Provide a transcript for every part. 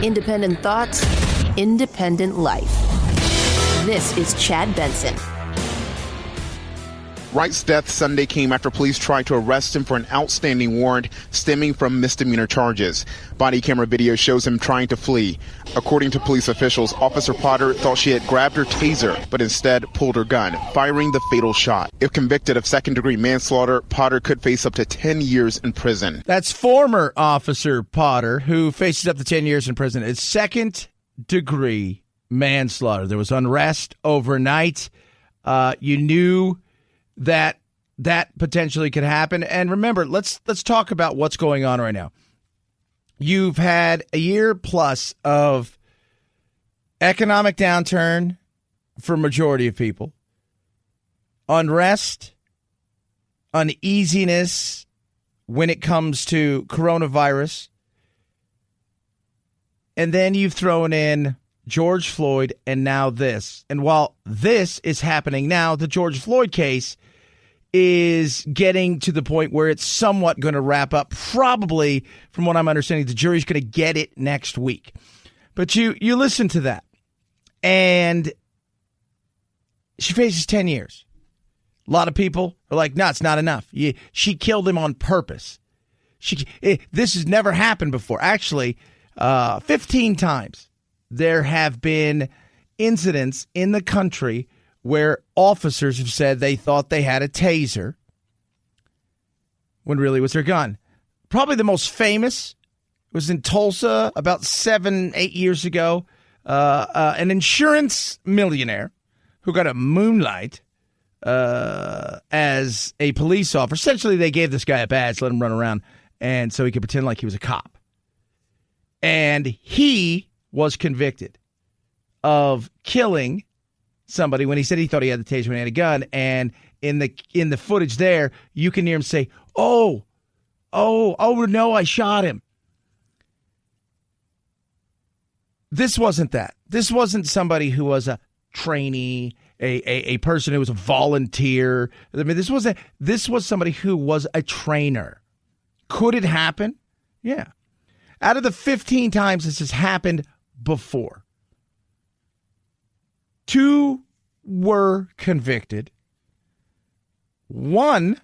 Independent thoughts, independent life. This is Chad Benson. Wright's death Sunday came after police tried to arrest him for an outstanding warrant stemming from misdemeanor charges. Body camera video shows him trying to flee. According to police officials, Officer Potter thought she had grabbed her taser, but instead pulled her gun, firing the fatal shot. If convicted of second-degree manslaughter, Potter could face up to 10 years in prison. That's former Officer Potter, who faces up to 10 years in prison. It's second-degree manslaughter. There was unrest overnight. You knew that potentially could happen. And remember, let's talk about what's going on right now. You've had a year plus of economic downturn for a majority of people, unrest, uneasiness when it comes to coronavirus, and then you've thrown in George Floyd and now this. And while this is happening now, the George Floyd case is getting to the point where it's somewhat going to wrap up. Probably, from what I'm understanding, the jury's going to get it next week. But you listen to that, and she faces 10 years. A lot of people are like, no, it's not enough. She killed him on purpose. This has never happened before. Actually, 15 times there have been incidents in the country where officers have said they thought they had a taser when really it was their gun. Probably the most famous was in Tulsa about 7-8 years ago. An insurance millionaire who got a moonlight as a police officer. Essentially, they gave this guy a badge, let him run around, and so he could pretend like he was a cop. And he was convicted of killing somebody when he said he thought he had the taser when he had a gun. And in the footage there, you can hear him say, oh, no, I shot him. This wasn't that. This wasn't somebody who was a trainee, a person who was a volunteer. I mean, this was somebody who was a trainer. Could it happen? Yeah. Out of the 15 times this has happened before, 2 were convicted. 1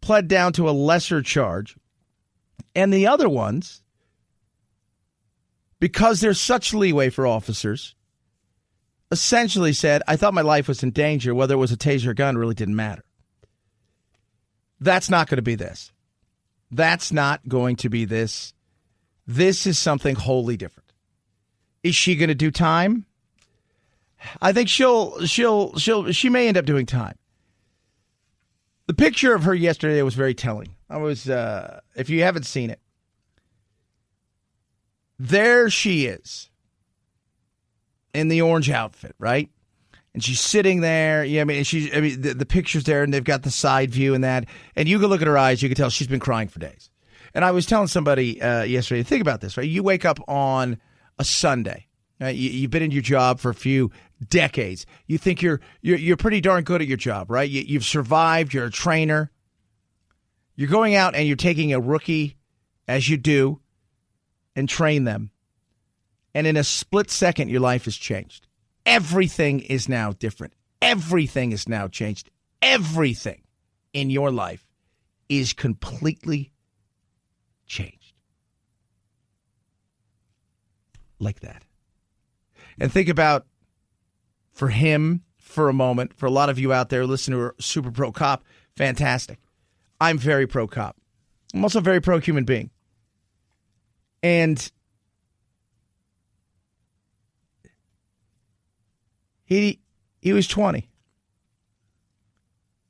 pled down to a lesser charge. And the other ones, because there's such leeway for officers, essentially said, I thought my life was in danger. Whether it was a taser or gun really didn't matter. That's not going to be this. That's not going to be this. This is something wholly different. Is she going to do time? I think she may end up doing time. The picture of her yesterday was very telling. If you haven't seen it, there she is in the orange outfit, right? And she's sitting there. Yeah, the picture's there, and they've got the side view and that. And you can look at her eyes, you can tell she's been crying for days. And I was telling somebody yesterday, think about this, right? You wake up on a Sunday. You've been in your job for a few decades. You think you're pretty darn good at your job, right? You've survived. You're a trainer. You're going out and you're taking a rookie, as you do, and train them. And in a split second, your life has changed. Everything is now different. Everything is now changed. Everything in your life is completely changed. Like that. And think about, for him, for a moment, for a lot of you out there listening who are super pro-cop, fantastic. I'm very pro-cop. I'm also a very pro-human being. And he was 20.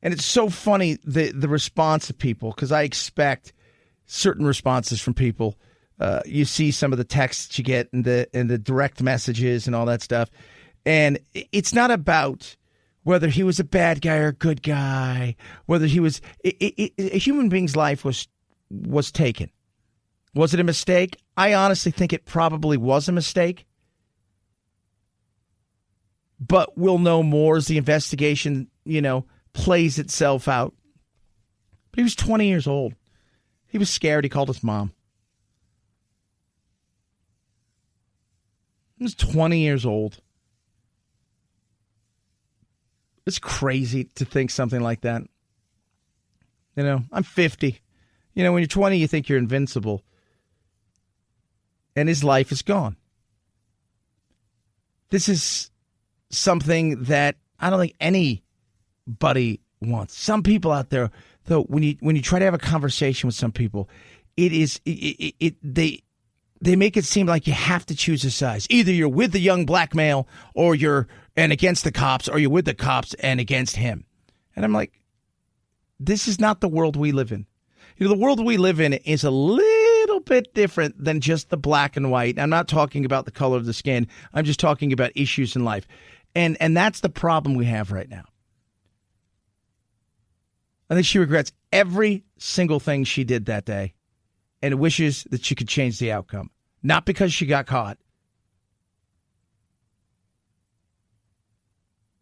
And it's so funny, the response of people, because I expect certain responses from people. You see some of the texts you get and the direct messages and all that stuff. And it's not about whether he was a bad guy or a good guy, whether he was a human being's life was taken. Was it a mistake? I honestly think it probably was a mistake. But we'll know more as the investigation, plays itself out. But he was 20 years old. He was scared. He called his mom. He was 20 years old. It's crazy to think something like that. You know, I'm 50. You know, when you're 20, you think you're invincible. And his life is gone. This is something that I don't think anybody wants. Some people out there, though, when you try to have a conversation with some people, they make it seem like you have to choose a side. Either you're with the young black male or you're against the cops, or you're with the cops and against him. And I'm like, this is not the world we live in. You know, the world we live in is a little bit different than just the black and white. I'm not talking about the color of the skin. I'm just talking about issues in life. And that's the problem we have right now. I think she regrets every single thing she did that day and wishes that she could change the outcome. Not because she got caught.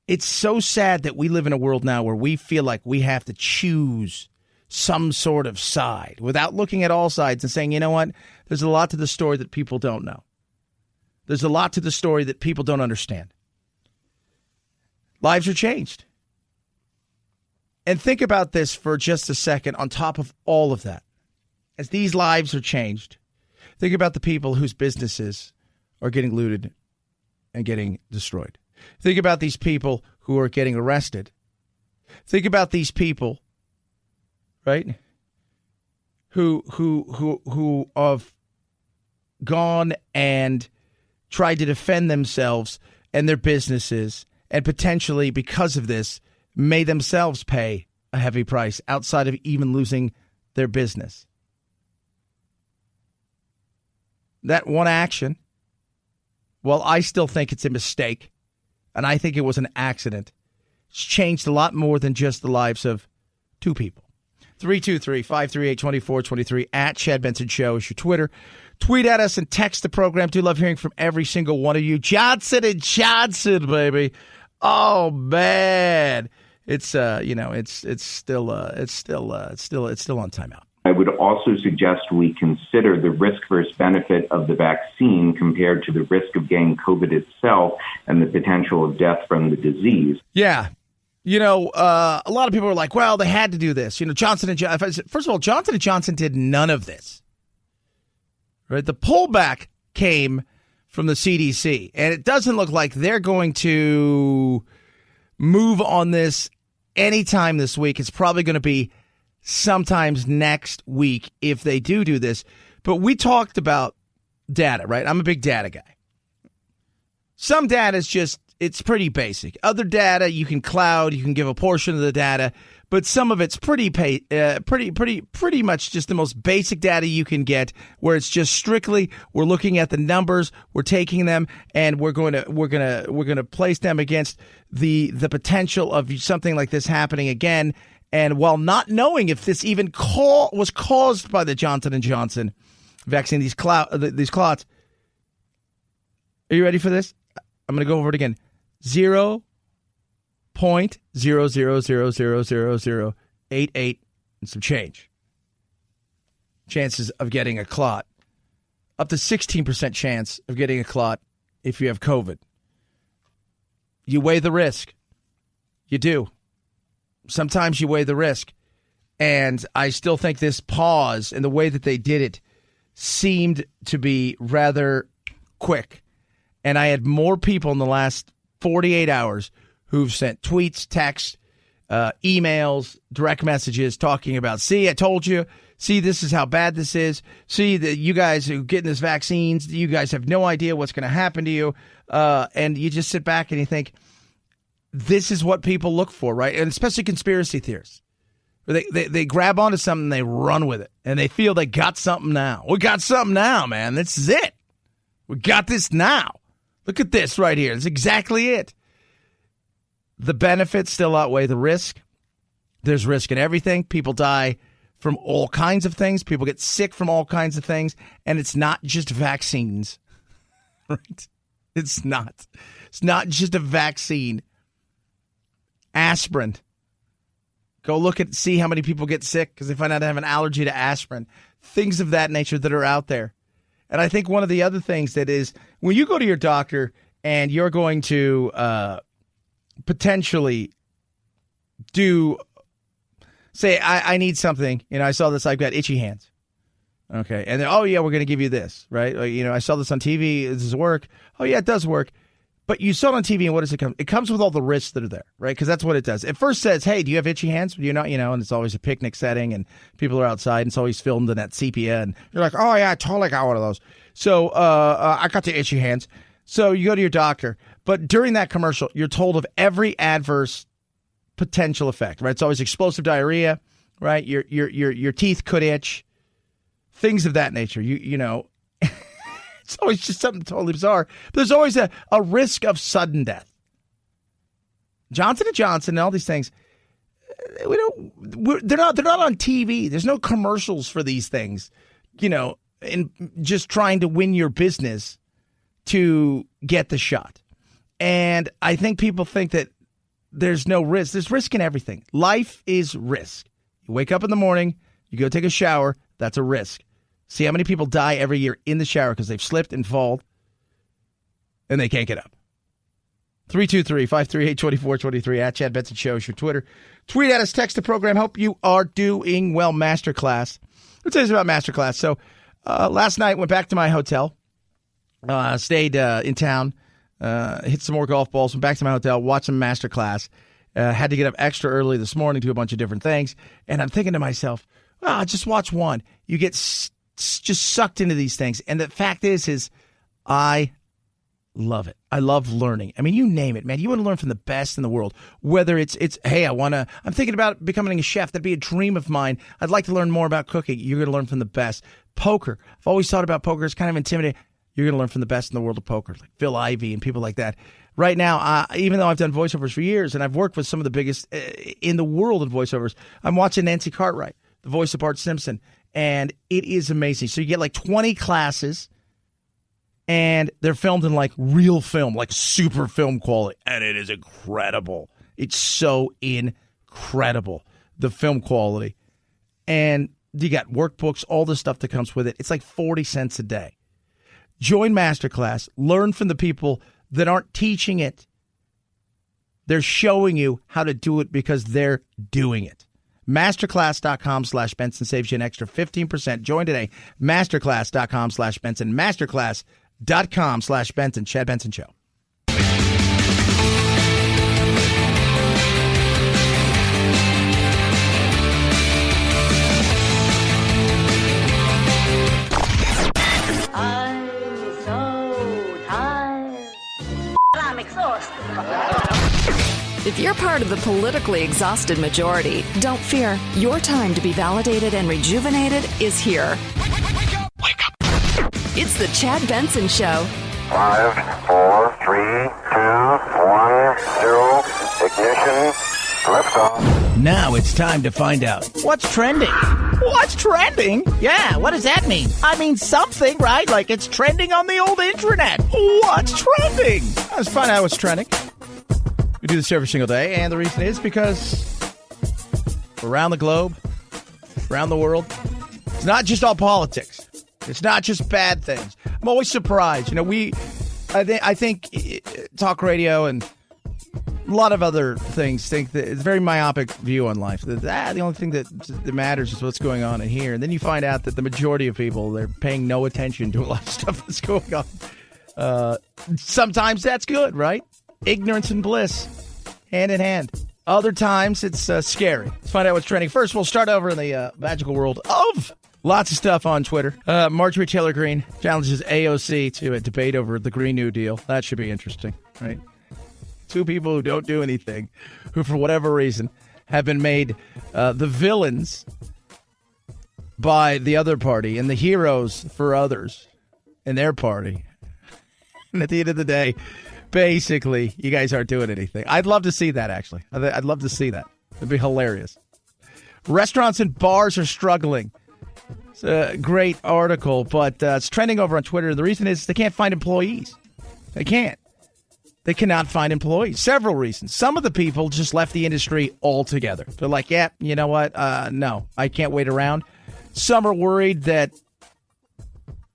It's so sad that we live in a world now where we feel like we have to choose some sort of side without looking at all sides and saying, you know what, there's a lot to the story that people don't know. There's a lot to the story that people don't understand. Lives are changed. And think about this for just a second on top of all of that. As these lives are changed, think about the people whose businesses are getting looted and getting destroyed. Think about these people who are getting arrested. Think about these people, right, who have gone and tried to defend themselves and their businesses, and potentially because of this may themselves pay a heavy price outside of even losing their business. That one action, well, I still think it's a mistake, and I think it was an accident. It's changed a lot more than just the lives of two people. 323-538-2423 at Chad Benson Show is your Twitter. Tweet at us and text the program. Do love hearing from every single one of you. Johnson and Johnson, baby. Oh man, it's still on timeout. I would also suggest we consider the risk versus benefit of the vaccine compared to the risk of getting COVID itself and the potential of death from the disease. Yeah. You know, a lot of people are like, well, they had to do this. You know, Johnson & Johnson. First of all, Johnson & Johnson did none of this. Right? The pullback came from the CDC, and it doesn't look like they're going to move on this anytime this week. It's probably going to be sometimes next week if they do this. But we talked about data, right? I'm a big data guy. Some data is just, it's pretty basic. Other data you can cloud, you can give a portion of the data, but some of it's pretty much just the most basic data you can get, where it's just strictly we're looking at the numbers, we're taking them, and we're going to place them against the potential of something like this happening again. And while not knowing if this even was caused by the Johnson & Johnson vaccine, these clots. Are you ready for this? I'm going to go over it again. 0.0000088 and some change. Chances of getting a clot. Up to 16% chance of getting a clot if you have COVID. You weigh the risk. You do. Sometimes you weigh the risk. And I still think this pause and the way that they did it seemed to be rather quick. And I had more people in the last 48 hours who've sent tweets, texts, emails, direct messages talking about, see, I told you. See, this is how bad this is. See, that you guys who are getting this vaccines, you guys have no idea what's going to happen to you. And you just sit back and you think, this is what people look for, right? And especially conspiracy theorists. They grab onto something and they run with it. And they feel they got something now. We got something now, man. This is it. We got this now. Look at this right here. That's exactly it. The benefits still outweigh the risk. There's risk in everything. People die from all kinds of things. People get sick from all kinds of things. And it's not just vaccines. Right? It's not. It's not just a vaccine. Aspirin. Go see how many people get sick because they find out they have an allergy to aspirin. Things of that nature that are out there. And I think one of the other things that is when you go to your doctor and you're going to potentially say, I need something. I saw this. I've got itchy hands. Okay. And then, oh, yeah, we're going to give you this, right? I saw this on TV. Does this work? Oh, yeah, it does work. But you saw it on TV, and what does it come? It comes with all the risks that are there, right? Because that's what it does. It first says, hey, do you have itchy hands? You're not, and it's always a picnic setting, and people are outside, and it's always filmed in that sepia, and you're like, oh, yeah, I totally got one of those. So I got the itchy hands. So you go to your doctor. But during that commercial, you're told of every adverse potential effect, right? It's always explosive diarrhea, right? Your teeth could itch, things of that nature. It's always just something totally bizarre. But there's always a risk of sudden death. Johnson & Johnson and all these things, they're not on TV. There's no commercials for these things, and just trying to win your business to get the shot. And I think people think that there's no risk. There's risk in everything. Life is risk. You wake up in the morning, you go take a shower, that's a risk. See how many people die every year in the shower because they've slipped and fallen and they can't get up. 323-538-2423 at Chad Benson Show is your Twitter. Tweet at us, text the program. Hope you are doing well. Masterclass. Let's tell you about Masterclass. So last night, went back to my hotel, stayed in town, hit some more golf balls, went back to my hotel, watched some Masterclass. Had to get up extra early this morning, do a bunch of different things. And I'm thinking to myself, just watch one. You get just sucked into these things. And the fact is I love it. I love learning. I mean, you name it, man. You want to learn from the best in the world. Whether it's hey, I'm thinking about becoming a chef. That'd be a dream of mine. I'd like to learn more about cooking. You're going to learn from the best. Poker. I've always thought about poker. It's kind of intimidating. You're going to learn from the best in the world of poker, like Phil Ivey and people like that. Right now, even though I've done voiceovers for years and I've worked with some of the biggest in the world of voiceovers, I'm watching Nancy Cartwright, the voice of Bart Simpson, and it is amazing. So you get like 20 classes, and they're filmed in like real film, like super film quality, and it is incredible. It's so incredible, the film quality. And you got workbooks, all the stuff that comes with it. It's like 40 cents a day. Join Masterclass. Learn from the people that aren't teaching it. They're showing you how to do it because they're doing it. Masterclass.com/Benson saves you an extra 15%. Join today. Masterclass.com/Benson. Masterclass.com/Benson. Chad Benson Show. If you're part of the politically exhausted majority, don't fear. Your time to be validated and rejuvenated is here. Wake up. It's the Chad Benson Show. 5, 4, 3, 2, 1, 0. Ignition. Liftoff. Now it's time to find out what's trending. What's trending? Yeah, what does that mean? I mean something, right? Like it's trending on the old internet. What's trending? Let's find out what's trending. We do this every single day, and the reason is because around the globe, around the world, it's not just all politics. It's not just bad things. I'm always surprised. I think talk radio and a lot of other things think that it's a very myopic view on life. The only thing that matters is what's going on in here. And then you find out that the majority of people, they're paying no attention to a lot of stuff that's going on. Sometimes that's good, right? Ignorance and bliss, hand in hand. Other times, it's scary. Let's find out what's trending. First, we'll start over in the magical world of lots of stuff on Twitter. Marjorie Taylor Greene challenges AOC to a debate over the Green New Deal. That should be interesting, right? Two people who don't do anything, who for whatever reason have been made the villains by the other party and the heroes for others in their party. And at the end of the day, basically, you guys aren't doing anything. I'd love to see that, actually. I'd love to see that. It'd be hilarious. Restaurants and bars are struggling. It's a great article, but it's trending over on Twitter. The reason is they can't find employees. They can't. They cannot find employees. Several reasons. Some of the people just left the industry altogether. They're like, yeah, you know what? No, I can't wait around. Some are worried that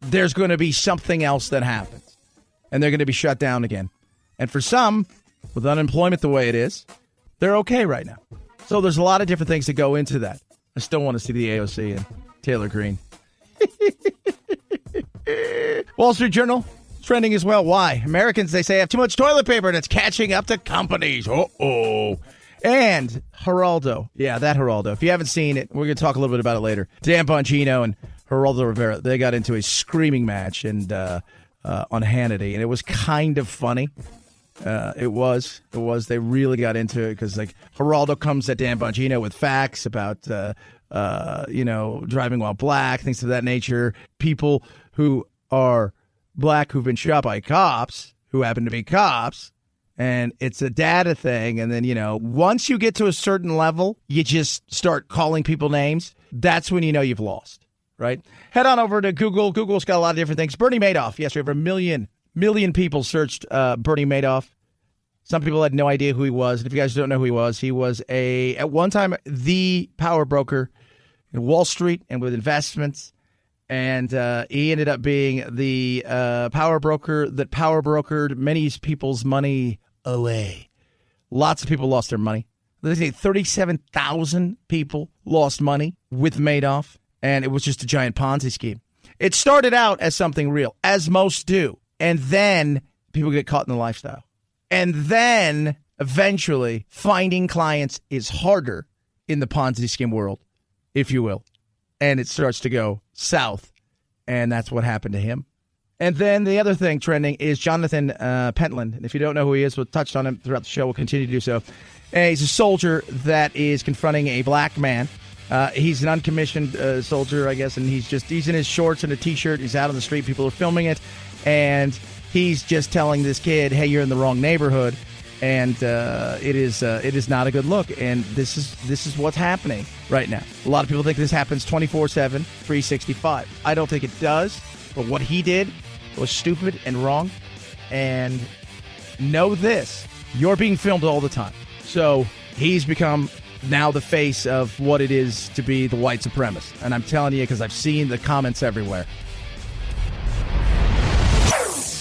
there's going to be something else that happens, and they're going to be shut down again. And for some, with unemployment the way it is, they're okay right now. So there's a lot of different things that go into that. I still want to see the AOC and Taylor Greene. Wall Street Journal, trending as well. Why? Americans, they say, have too much toilet paper and it's catching up to companies. Uh-oh. And Geraldo. Yeah, that Geraldo. If you haven't seen it, we're going to talk a little bit about it later. Dan Bongino and Geraldo Rivera, they got into a screaming match and on Hannity, and it was kind of funny. It was. They really got into it because, like, Geraldo comes at Dan Bongino with facts about, driving while black, things of that nature. People who are black who've been shot by cops, who happen to be cops, and it's a data thing. And then, once you get to a certain level, you just start calling people names. That's when you know you've lost, right? Head on over to Google. Google's got a lot of different things. Bernie Madoff. Yes, we have 1 million people searched Bernie Madoff. Some people had no idea who he was. And if you guys don't know who he was at one time, the power broker in Wall Street and with investments. And he ended up being the power broker that power brokered many people's money away. Lots of people lost their money. They say 37,000 people lost money with Madoff. And it was just a giant Ponzi scheme. It started out as something real, as most do. And then people get caught in the lifestyle. And then eventually finding clients is harder in the Ponzi scheme world, if you will. And it starts to go south. And that's what happened to him. And then the other thing trending is Jonathan Pentland. And if you don't know who he is, we'll touch on him throughout the show. We'll continue to do so. And he's a soldier that is confronting a black man. He's an uncommissioned soldier, I guess, and he's in his shorts and a T-shirt. He's out on the street. People are filming it. And he's just telling this kid, hey, you're in the wrong neighborhood. And it is not a good look. And this is what's happening right now. A lot of people think this happens 24/7, 365. I don't think it does. But what he did was stupid and wrong. And know this, you're being filmed all the time. So he's become now the face of what it is to be the white supremacist. And I'm telling you because I've seen the comments everywhere.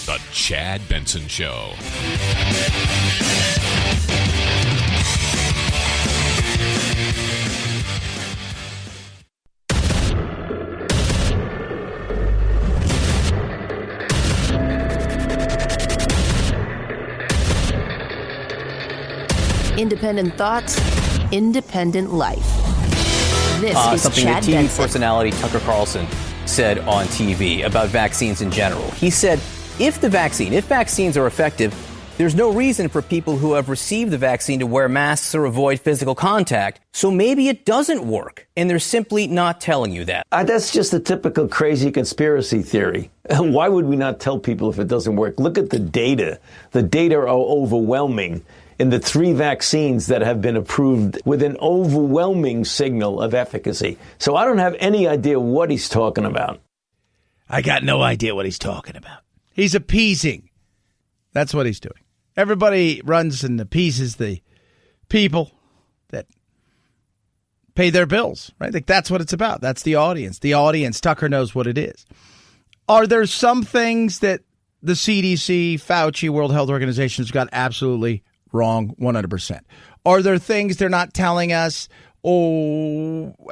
The Chad Benson Show. Independent thoughts, independent life. This is something Chad that TV Benson. personality Tucker Carlson said on TV about vaccines in general. He said, if vaccines are effective, there's no reason for people who have received the vaccine to wear masks or avoid physical contact. So maybe it doesn't work, and they're simply not telling you that. That's just a typical crazy conspiracy theory. Why would we not tell people if it doesn't work? Look at the data. The data are overwhelming. In the 3 vaccines that have been approved with an overwhelming signal of efficacy. So I don't have any idea what he's talking about. I got no idea what he's talking about. He's appeasing. That's what he's doing. Everybody runs and appeases the people that pay their bills, right? Like that's what it's about. That's the audience. The audience, Tucker knows what it is. Are there some things that the CDC, Fauci, World Health Organization has got absolutely wrong? 100%. Are there things they're not telling us?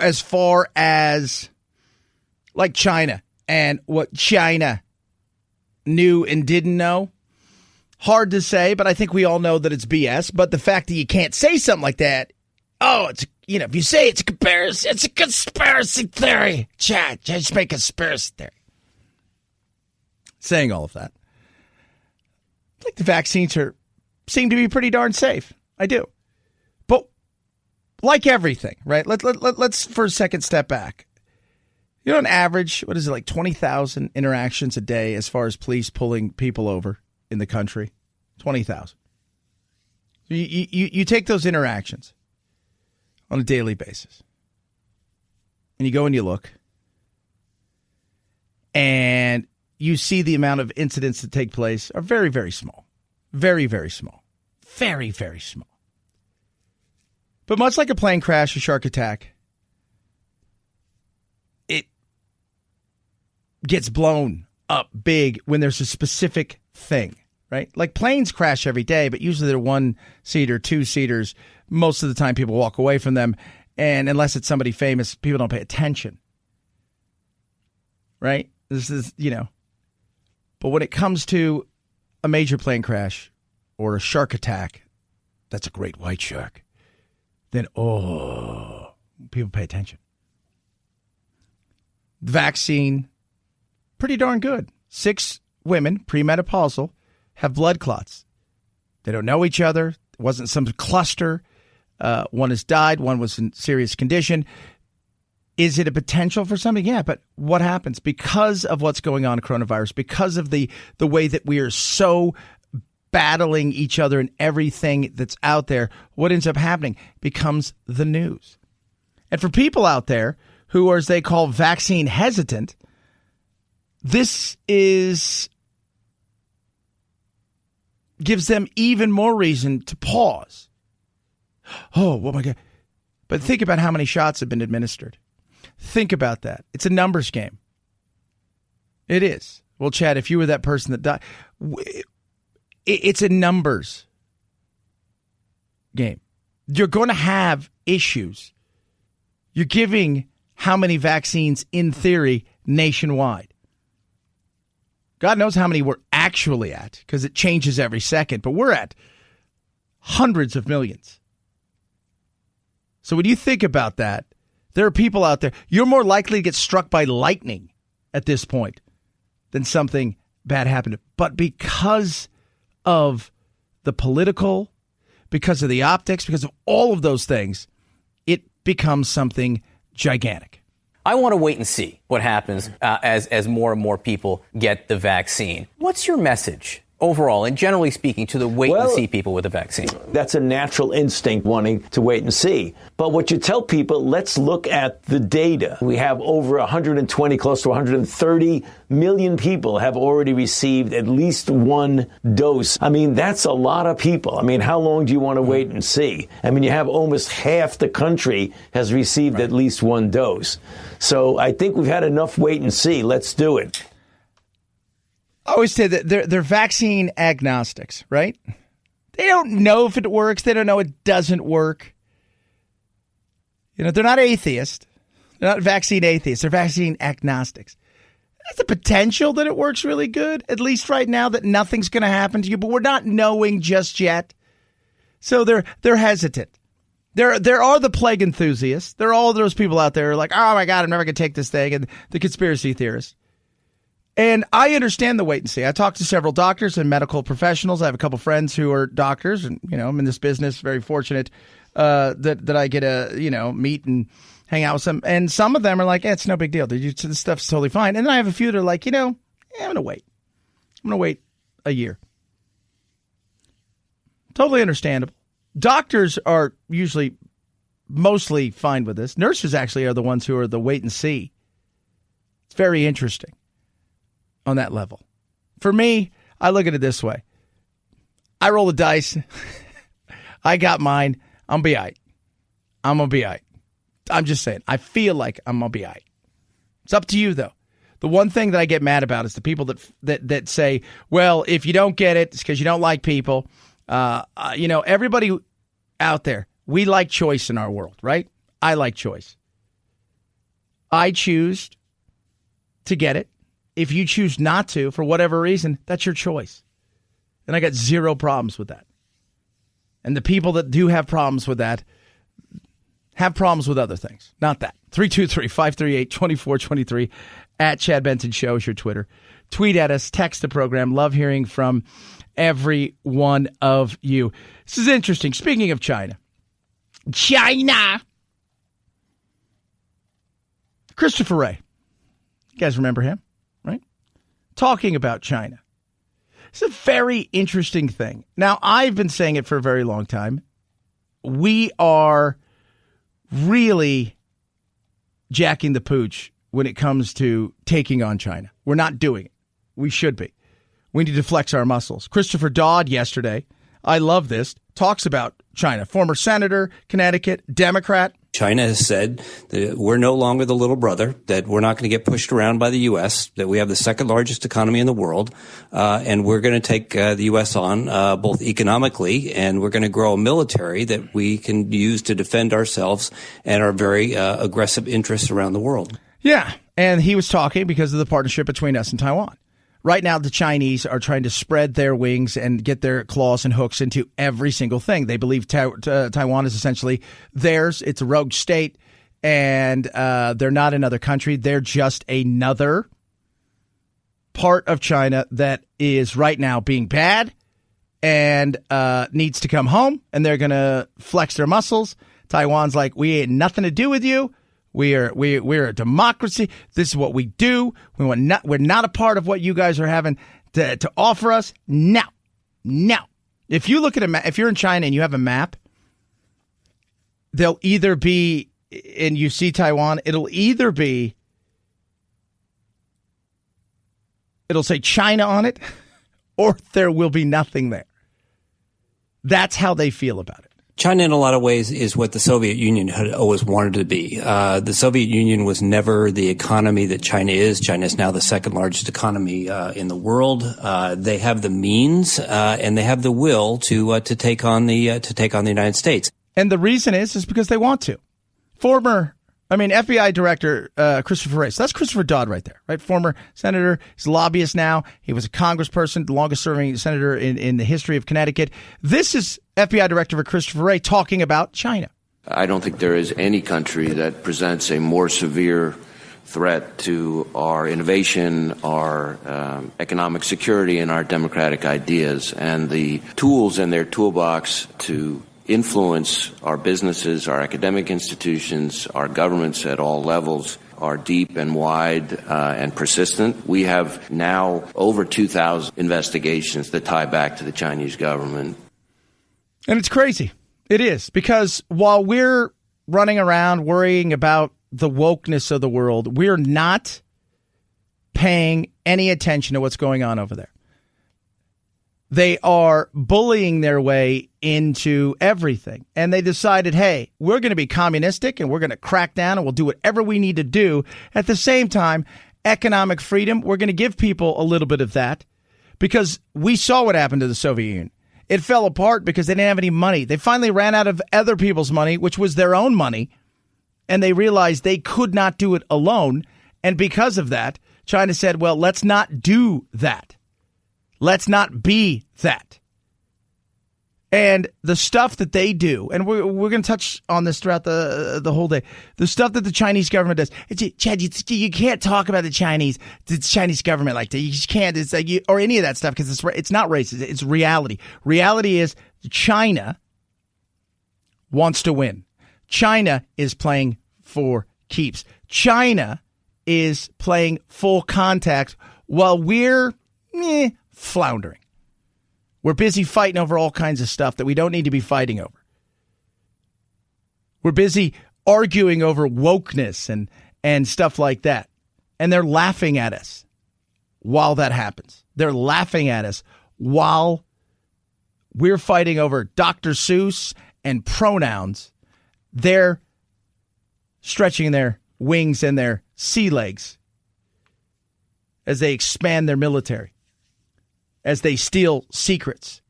As far as like China and what China knew and didn't know? Hard to say, but I think we all know that it's BS. But the fact that you can't say something like that, it's, if you say it's a conspiracy theory. Chad, just make a conspiracy theory. Saying all of that. I think the vaccines seem to be pretty darn safe. I do. But like everything, right? Let's for a second step back. On average, what is it, like 20,000 interactions a day as far as police pulling people over in the country? 20,000. You take those interactions on a daily basis, and you go and you look, and you see the amount of incidents that take place are very, very small. Very, very small. Very, very small. But much like a plane crash, a shark attack, gets blown up big when there's a specific thing, right? Like planes crash every day, but usually they're 1-seater, 2-seaters. Most of the time people walk away from them. And unless it's somebody famous, people don't pay attention. Right? This is, But when it comes to a major plane crash or a shark attack, that's a great white shark, then, people pay attention. The vaccine, pretty darn good. 6 women, premenopausal, have blood clots. They don't know each other. It wasn't some cluster. One has died. One was in serious condition. Is it a potential for something? Yeah, but what happens? Because of what's going on in coronavirus, because of the way that we are so battling each other and everything that's out there, what ends up happening becomes the news. And for people out there who are, as they call, vaccine hesitant, this gives them even more reason to pause. Oh my God. But think about how many shots have been administered. Think about that. It's a numbers game. It is. Well, Chad, if you were that person that died, it's a numbers game. You're going to have issues. You're giving how many vaccines, in theory, nationwide. God knows how many we're actually at, because it changes every second, but we're at hundreds of millions. So when you think about that, there are people out there, you're more likely to get struck by lightning at this point than something bad happened. But because of the political, because of the optics, because of all of those things, it becomes something gigantic. I want to wait and see what happens as more and more people get the vaccine. What's your message overall and generally speaking to the wait and see people with the vaccine? That's a natural instinct, wanting to wait and see. But what you tell people, let's look at the data. We have over 120, close to 130 million people have already received at least one dose. I mean, that's a lot of people. I mean, how long do you want to wait and see? I mean, you have almost half the country has received at least one dose. So I think we've had enough wait and see. Let's do it. I always say that they're vaccine agnostics, right? They don't know if it works. They don't know it doesn't work. They're not atheists. They're not vaccine atheists. They're vaccine agnostics. There's the potential that it works really good, at least right now, that nothing's going to happen to you, but we're not knowing just yet. So they're hesitant. There are the plague enthusiasts. There are all those people out there who are like, oh my God, I'm never going to take this thing, and the conspiracy theorists. And I understand the wait and see. I talked to several doctors and medical professionals. I have a couple friends who are doctors, and I'm in this business. Very fortunate that I get to meet and hang out with some. And some of them are like, it's no big deal. This stuff's totally fine. And then I have a few that are like, I'm going to wait. I'm going to wait a year. Totally understandable. Doctors are usually mostly fine with this. Nurses actually are the ones who are the wait and see. It's very interesting on that level. For me, I look at it this way. I roll the dice. I got mine. I'm be all right. I'm going to be all right. I'm just saying. I feel like I'm going to be all right. It's up to you, though. The one thing that I get mad about is the people that say, well, if you don't get it, it's because you don't like people. Everybody out there, we like choice in our world, right? I like choice. I choose to get it. If you choose not to, for whatever reason, that's your choice. And I got zero problems with that. And the people that do have problems with that have problems with other things. Not that. 323-538-2423 at Chad Benson Show is your Twitter. Tweet at us. Text the program. Love hearing from every one of you. This is interesting. Speaking of China. Christopher Wray. You guys remember him? Talking about China. It's a very interesting thing. Now, I've been saying it for a very long time. We are really jacking the pooch when it comes to taking on China. We're not doing it. We should be. We need to flex our muscles. Christopher Dodd yesterday, I love this, talks about China. Former senator, Connecticut, Democrat. China has said that we're no longer the little brother, that we're not going to get pushed around by the U.S., that we have the second largest economy in the world, and we're going to take the U.S. on both economically, and we're going to grow a military that we can use to defend ourselves and our very aggressive interests around the world. Yeah, and he was talking because of the partnership between us and Taiwan. Right now, the Chinese are trying to spread their wings and get their claws and hooks into every single thing. They believe Taiwan is essentially theirs. It's a rogue state, and they're not another country. They're just another part of China that is right now being bad and needs to come home, and they're going to flex their muscles. Taiwan's like, we ain't nothing to do with you. We're a democracy. This is what we do. We're not a part of what you guys are having to offer us. Now, if you look at a map, if you're in China and you have a map, they'll either be, and you see Taiwan, it'll say China on it, or there will be nothing there. That's how they feel about it. China, in a lot of ways, is what the Soviet Union had always wanted to be. The Soviet Union was never the economy that China is. China is now the second largest economy in the world. They have the means and they have the will to take on the United States. And the reason is because they want to. FBI Director Christopher Wray. So that's Christopher Dodd right there, right? Former senator. He's a lobbyist now. He was a congressperson, the longest serving senator in the history of Connecticut. This is FBI Director Christopher Wray talking about China. I don't think there is any country that presents a more severe threat to our innovation, our economic security, and our democratic ideas. And the tools in their toolbox to influence our businesses, our academic institutions, our governments at all levels are deep and wide and persistent. We have now over 2,000 investigations that tie back to the Chinese government. And it's crazy. It is, because while we're running around worrying about the wokeness of the world, we're not paying any attention to what's going on over there. They are bullying their way into everything. And they decided, hey, we're going to be communistic and we're going to crack down and we'll do whatever we need to do. At the same time, economic freedom, we're going to give people a little bit of that, because we saw what happened to the Soviet Union. It fell apart because they didn't have any money. They finally ran out of other people's money, which was their own money, and they realized they could not do it alone. And because of that, China said, well, let's not do that. Let's not be that. And the stuff that they do, and we're going to touch on this throughout the whole day, the stuff that the Chinese government does. Chad, you can't talk about the Chinese government like that. You just can't. It's like or any of that stuff, because it's not racist. It's reality. Reality is China wants to win. China is playing for keeps. China is playing full contact while we're floundering. We're busy fighting over all kinds of stuff that we don't need to be fighting over. We're busy arguing over wokeness and stuff like that. And they're laughing at us while that happens. They're laughing at us while we're fighting over Dr. Seuss and pronouns. They're stretching their wings and their sea legs as they expand their military, as they steal secrets,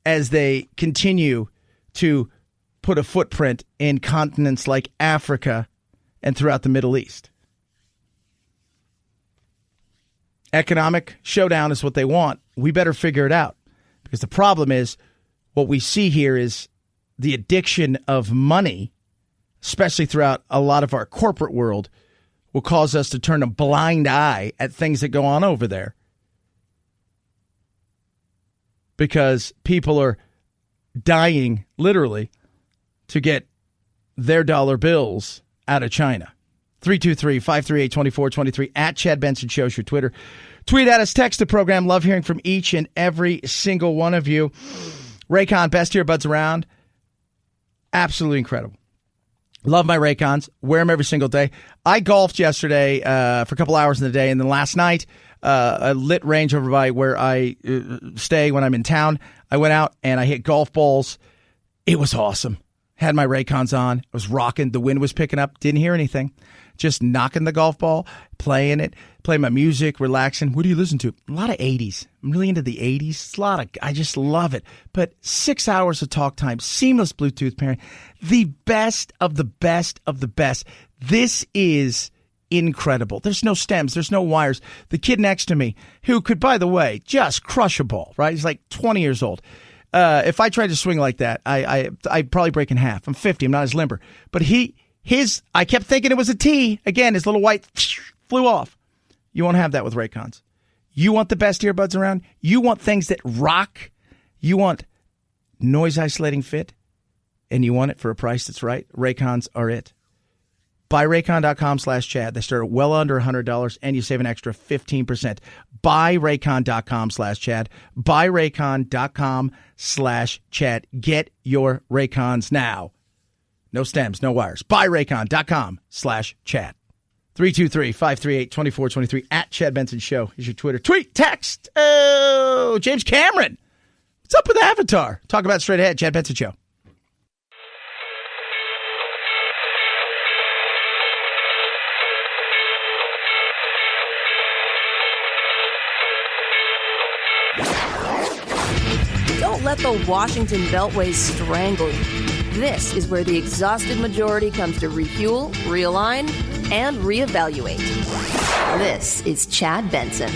as they continue to put a footprint in continents like Africa and throughout the Middle East. Economic showdown is what they want. We better figure it out, because the problem is what we see here is the addiction of money, especially throughout a lot of our corporate world, will cause us to turn a blind eye at things that go on over there, because people are dying, literally, to get their dollar bills out of China. 323-538-2423 at Chad Benson Show's your Twitter. Tweet at us, text the program. Love hearing from each and every single one of you. Raycon, best earbuds around. Absolutely incredible. Love my Raycons. Wear them every single day. I golfed yesterday for a couple hours in the day, and then last night, a lit range over by where I stay when I'm in town, I went out and I hit golf balls. It was awesome. Had my Raycons on. I was rocking. The wind was picking up. Didn't hear anything. Just knocking the golf ball, playing it, playing my music, relaxing. What do you listen to? A lot of 80s. I'm really into the 80s. I just love it. But 6 hours of talk time, seamless Bluetooth pairing. The best of the best of the best. This is incredible. There's no stems. There's no wires. The kid next to me, who could, by the way, just crush a ball, right? He's like 20 years old. If I tried to swing like that, I'd probably break in half. I'm 50. I'm not as limber. But I kept thinking it was a tee. Again, his little white flew off. You won't have that with Raycons. You want the best earbuds around. You want things that rock. You want noise isolating fit. And you want it for a price that's right. Raycons are it. BuyRaycon.com/Chad. They start at well under $100, and you save an extra 15%. BuyRaycon.com/Chad. BuyRaycon.com/Chad. Get your Raycons now. No stems, no wires. BuyRaycon.com/Chad. 323-538-2423 at Chad Benson Show is your Twitter. Tweet, text. Oh, James Cameron. What's up with Avatar? Talk about it straight ahead. Chad Benson Show. Don't let the Washington Beltway strangle you. This is where the exhausted majority comes to refuel, realign, and reevaluate. This is Chad Benson.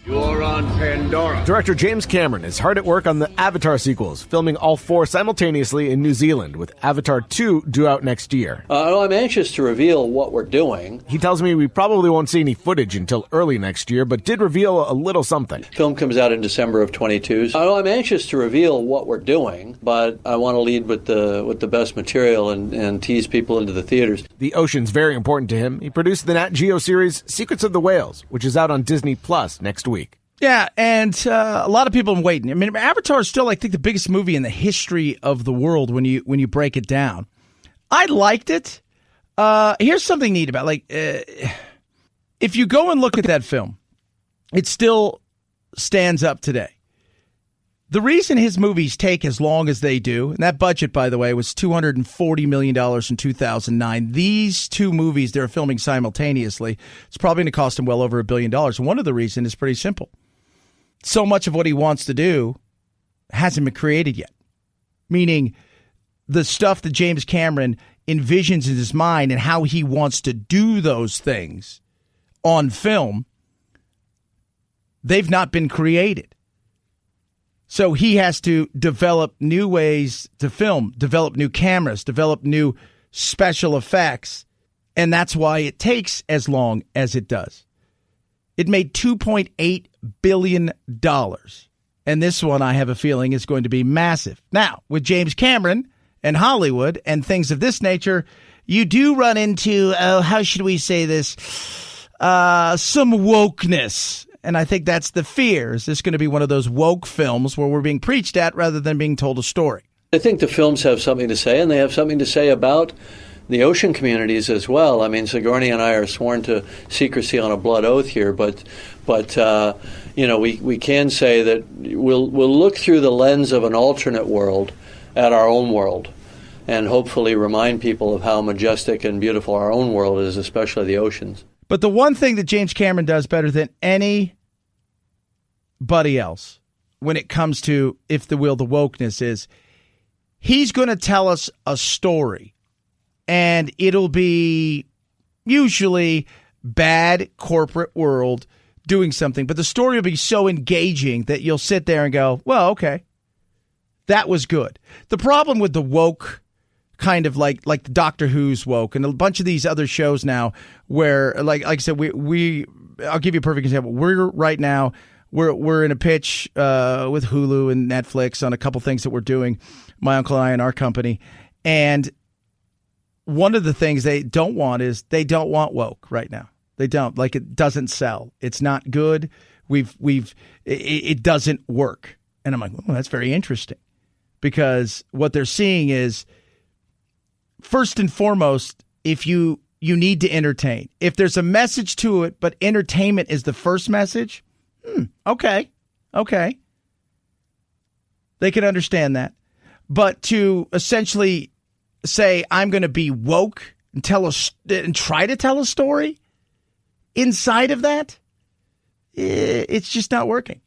You're on Pandora. Director James Cameron is hard at work on the Avatar sequels, filming all 4 simultaneously in New Zealand, with Avatar 2 due out next year. I'm anxious to reveal what we're doing. He tells me we probably won't see any footage until early next year, but did reveal a little something. Film comes out in December of 22. I'm anxious to reveal what we're doing, but I want to lead with the best material and tease people into the theaters. The ocean's very important to him. He produced the Nat Geo series Secrets of the Whales, which is out on Disney Plus next week. Yeah, and a lot of people are waiting. I mean, Avatar is still, I think, the biggest movie in the history of the world when you break it down. I liked it. Here's something neat about if you go and look at that film, it still stands up today. The reason his movies take as long as they do, and that budget, by the way, was $240 million in 2009. These 2 movies they're filming simultaneously, it's probably going to cost him well over $1 billion. And one of the reasons is pretty simple. So much of what he wants to do hasn't been created yet. Meaning the stuff that James Cameron envisions in his mind and how he wants to do those things on film, they've not been created. So he has to develop new ways to film, develop new cameras, develop new special effects, and that's why it takes as long as it does. It made $2.8 billion, and this one, I have a feeling, is going to be massive. Now, with James Cameron and Hollywood and things of this nature, you do run into, how should we say this, some wokeness. And I think that's the fear. Is this going to be one of those woke films where we're being preached at rather than being told a story? I think the films have something to say, and they have something to say about the ocean communities as well. I mean, Sigourney and I are sworn to secrecy on a blood oath here, but we can say that we'll look through the lens of an alternate world at our own world, and hopefully remind people of how majestic and beautiful our own world is, especially the oceans. But the one thing that James Cameron does better than anybody else when it comes to, if the will, the wokeness is he's going to tell us a story, and it'll be usually bad corporate world doing something, but the story will be so engaging that you'll sit there and go, well, okay, that was good. The problem with the woke kind of like the Doctor Who's woke and a bunch of these other shows now where, like I said, I'll give you a perfect example. We're in a pitch with Hulu and Netflix on a couple things that we're doing, my uncle and I and our company. And one of the things they don't want is they don't want woke right now. They don't. Like, it doesn't sell. It's not good. It doesn't work. And I'm like, well, that's very interesting, because what they're seeing is, first and foremost, if you need to entertain. If there's a message to it, but entertainment is the first message, okay. They can understand that. But to essentially say, I'm going to be woke and try to tell a story inside of that, it's just not working.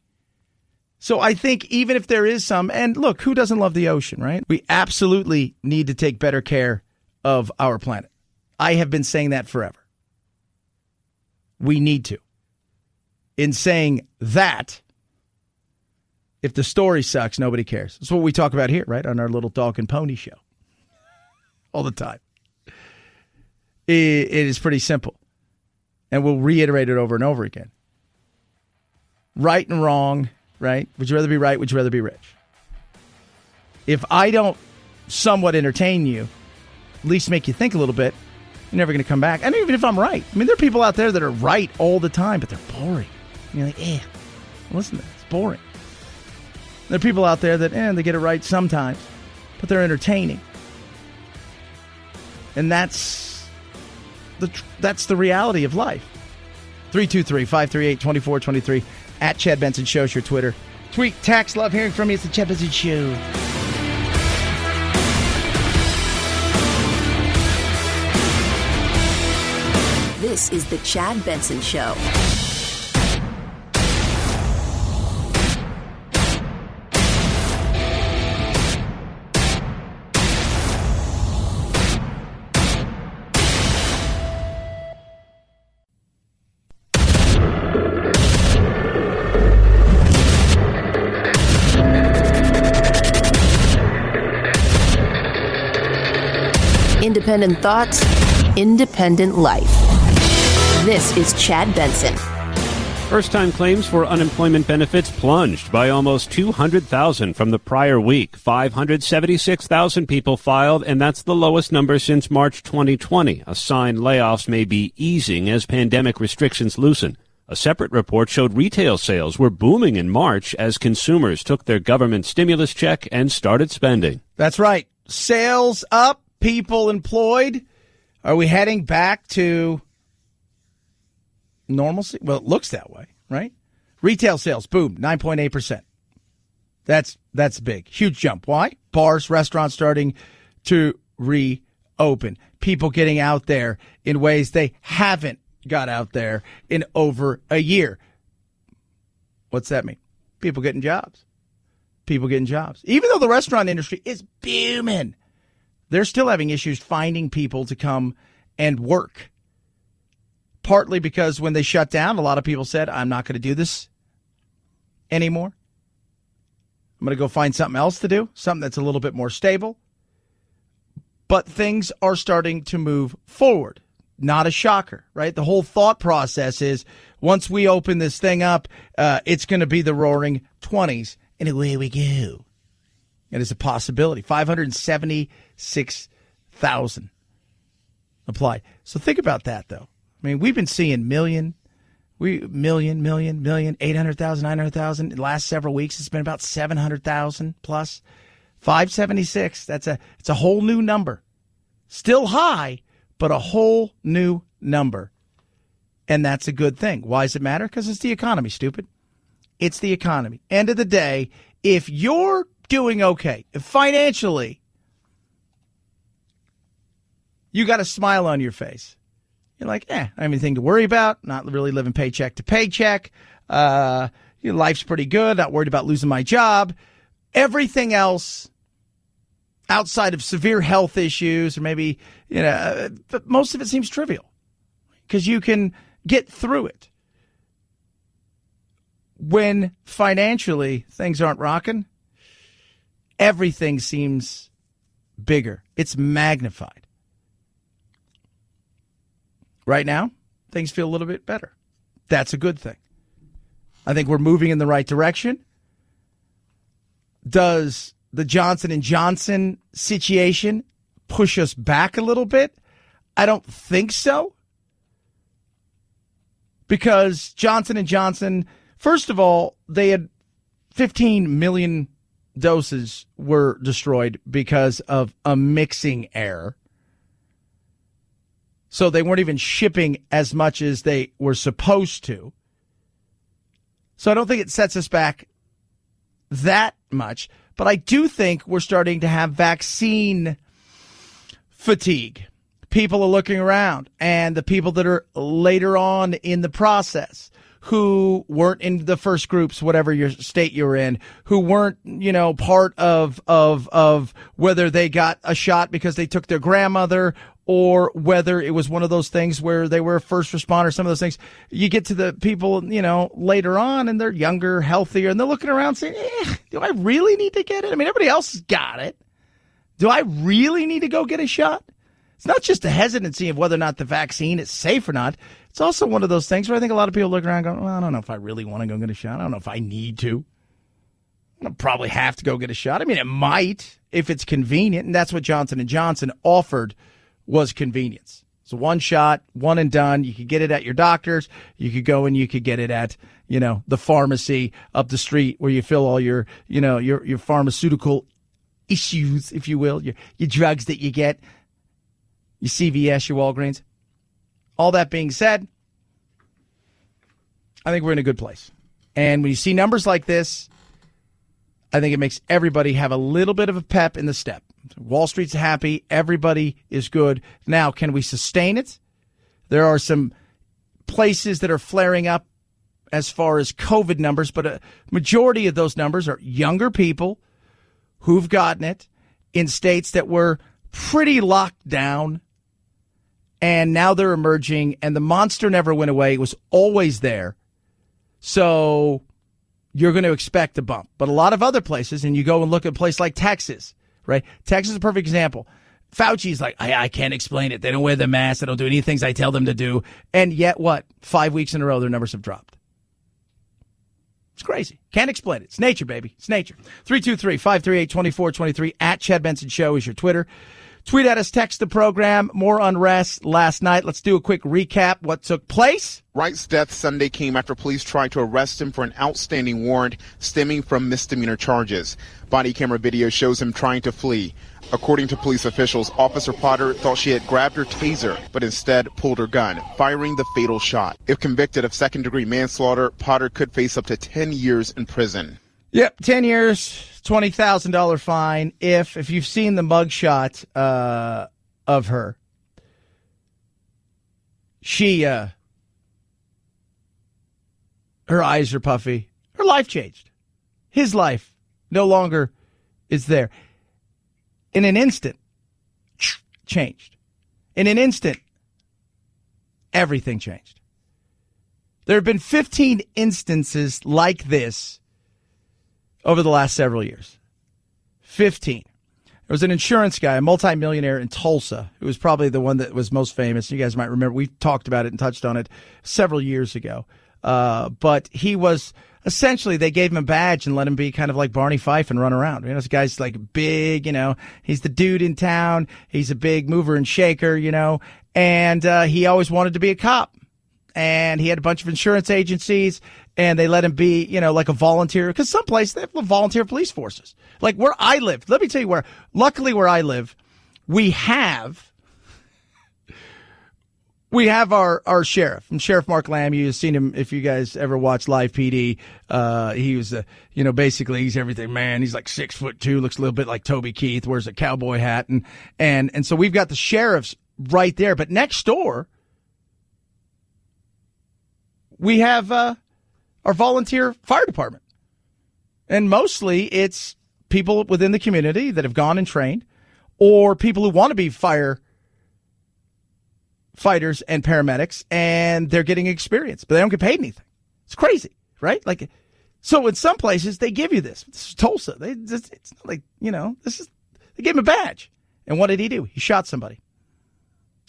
So I think even if there is some, and look, who doesn't love the ocean, right? We absolutely need to take better care of our planet. I have been saying that forever. We need to. In saying that, if the story sucks, nobody cares. That's what we talk about here, right? On our little dog and pony show. All the time. It is pretty simple. And we'll reiterate it over and over again. Right and wrong, right? Would you rather be right? Would you rather be rich? If I don't somewhat entertain you, at least make you think a little bit, you're never going to come back. And even if I'm right. I mean, there are people out there that are right all the time, but they're boring. And you're like, listen to this. It's boring. There are people out there that, they get it right sometimes, but they're entertaining. And that's the reality of life. 323-538-2423 at Chad Benson Show is your Twitter. Tweet, text, love hearing from you. It's the Chad Benson Show. This is the Chad Benson Show. Independent thoughts, independent life. This is Chad Benson. First-time claims for unemployment benefits plunged by almost 200,000 from the prior week. 576,000 people filed, and that's the lowest number since March 2020. A sign layoffs may be easing as pandemic restrictions loosen. A separate report showed retail sales were booming in March as consumers took their government stimulus check and started spending. That's right. Sales up, people employed. Are we heading back to normalcy? Well, it looks that way, right? Retail sales, boom, 9.8%. That's big. Huge jump. Why? Bars, restaurants starting to reopen. People getting out there in ways they haven't got out there in over a year. What's that mean? People getting jobs. People getting jobs. Even though the restaurant industry is booming, they're still having issues finding people to come and work. Partly because when they shut down, a lot of people said, I'm not going to do this anymore. I'm going to go find something else to do, something that's a little bit more stable. But things are starting to move forward. Not a shocker, right? The whole thought process is once we open this thing up, it's going to be the roaring 20s, and away we go. It is a possibility. 576,000 applied. So think about that, though. I mean, we've been seeing million, 800,000, 900,000. In the last several weeks, it's been about 700,000 plus. 576, it's a whole new number. Still high, but a whole new number. And that's a good thing. Why does it matter? Because it's the economy, stupid. It's the economy. End of the day, if you're doing okay, if financially, you got a smile on your face. You're like, I don't have anything to worry about. Not really living paycheck to paycheck. Life's pretty good. Not worried about losing my job. Everything else outside of severe health issues or maybe, but most of it seems trivial because you can get through it. When financially things aren't rocking, everything seems bigger. It's magnified. Right now, things feel a little bit better. That's a good thing. I think we're moving in the right direction. Does the Johnson & Johnson situation push us back a little bit? I don't think so. Because Johnson & Johnson, first of all, they had 15 million doses were destroyed because of a mixing error. So they weren't even shipping as much as they were supposed to. So I don't think it sets us back that much. But I do think we're starting to have vaccine fatigue. People are looking around, and the people that are later on in the process who weren't in the first groups, whatever your state you're in, who weren't, part of whether they got a shot because they took their grandmother or whether it was one of those things where they were a first responder, some of those things. You get to the people, later on, and they're younger, healthier, and they're looking around saying, do I really need to get it? I mean, everybody else has got it. Do I really need to go get a shot? It's not just a hesitancy of whether or not the vaccine is safe or not. It's also one of those things where I think a lot of people look around and go, well, I don't know if I really want to go get a shot. I don't know if I need to. I don't probably have to go get a shot. I mean, it might if it's convenient, and that's what Johnson & Johnson offered was convenience. So one shot, one and done. You could get it at your doctor's. You could go and you could get it at, the pharmacy up the street where you fill all your, your pharmaceutical issues, if you will, your drugs that you get. Your CVS, your Walgreens. All that being said, I think we're in a good place. And when you see numbers like this, I think it makes everybody have a little bit of a pep in the step. Wall Street's happy. Everybody is good. Now, can we sustain it? There are some places that are flaring up as far as COVID numbers, but a majority of those numbers are younger people who've gotten it in states that were pretty locked down. And now they're emerging, and the monster never went away. It was always there. So you're going to expect a bump. But a lot of other places, and you go and look at a place like Texas, right? Texas is a perfect example. Fauci's like, I can't explain it. They don't wear the mask. They don't do any things I tell them to do. And yet what? 5 weeks in a row, their numbers have dropped. It's crazy. Can't explain it. It's nature, baby. It's nature. 323-538-2423 at Chad Benson Show is your Twitter. Tweet at us, text the program. More unrest last night. Let's do a quick recap what took place. Wright's death Sunday came after police tried to arrest him for an outstanding warrant stemming from misdemeanor charges. Body camera video shows him trying to flee. According to police officials, Officer Potter thought she had grabbed her taser, but instead pulled her gun, firing the fatal shot. If convicted of second-degree manslaughter, Potter could face up to 10 years in prison. Yep, 10 years, $20,000 fine. If you've seen the mugshot of her, her eyes are puffy. Her life changed. His life no longer is there. In an instant, changed. In an instant, everything changed. There have been 15 instances like this over the last several years. 15. There was an insurance guy, a multimillionaire in Tulsa, who was probably the one that was most famous. You guys might remember. We talked about it and touched on it several years ago. But he was essentially, they gave him a badge and let him be kind of like Barney Fife and run around. This guy's like big, he's the dude in town. He's a big mover and shaker, and he always wanted to be a cop. And he had a bunch of insurance agencies, and they let him be, like a volunteer. Because some places they have volunteer police forces. Like where I live, let me tell you luckily where I live, we have our sheriff, Sheriff Mark Lamb. You've seen him if you guys ever watch Live PD. He was, basically he's everything, man. He's like 6'2", looks a little bit like Toby Keith, wears a cowboy hat. And so we've got the sheriffs right there. But next door, we have our volunteer fire department. And mostly it's people within the community that have gone and trained, or people who want to be firefighters and paramedics, and they're getting experience, but they don't get paid anything. It's crazy, right? Like, so in some places they give you this. This is Tulsa. It's not like, they gave him a badge. And what did he do? He shot somebody.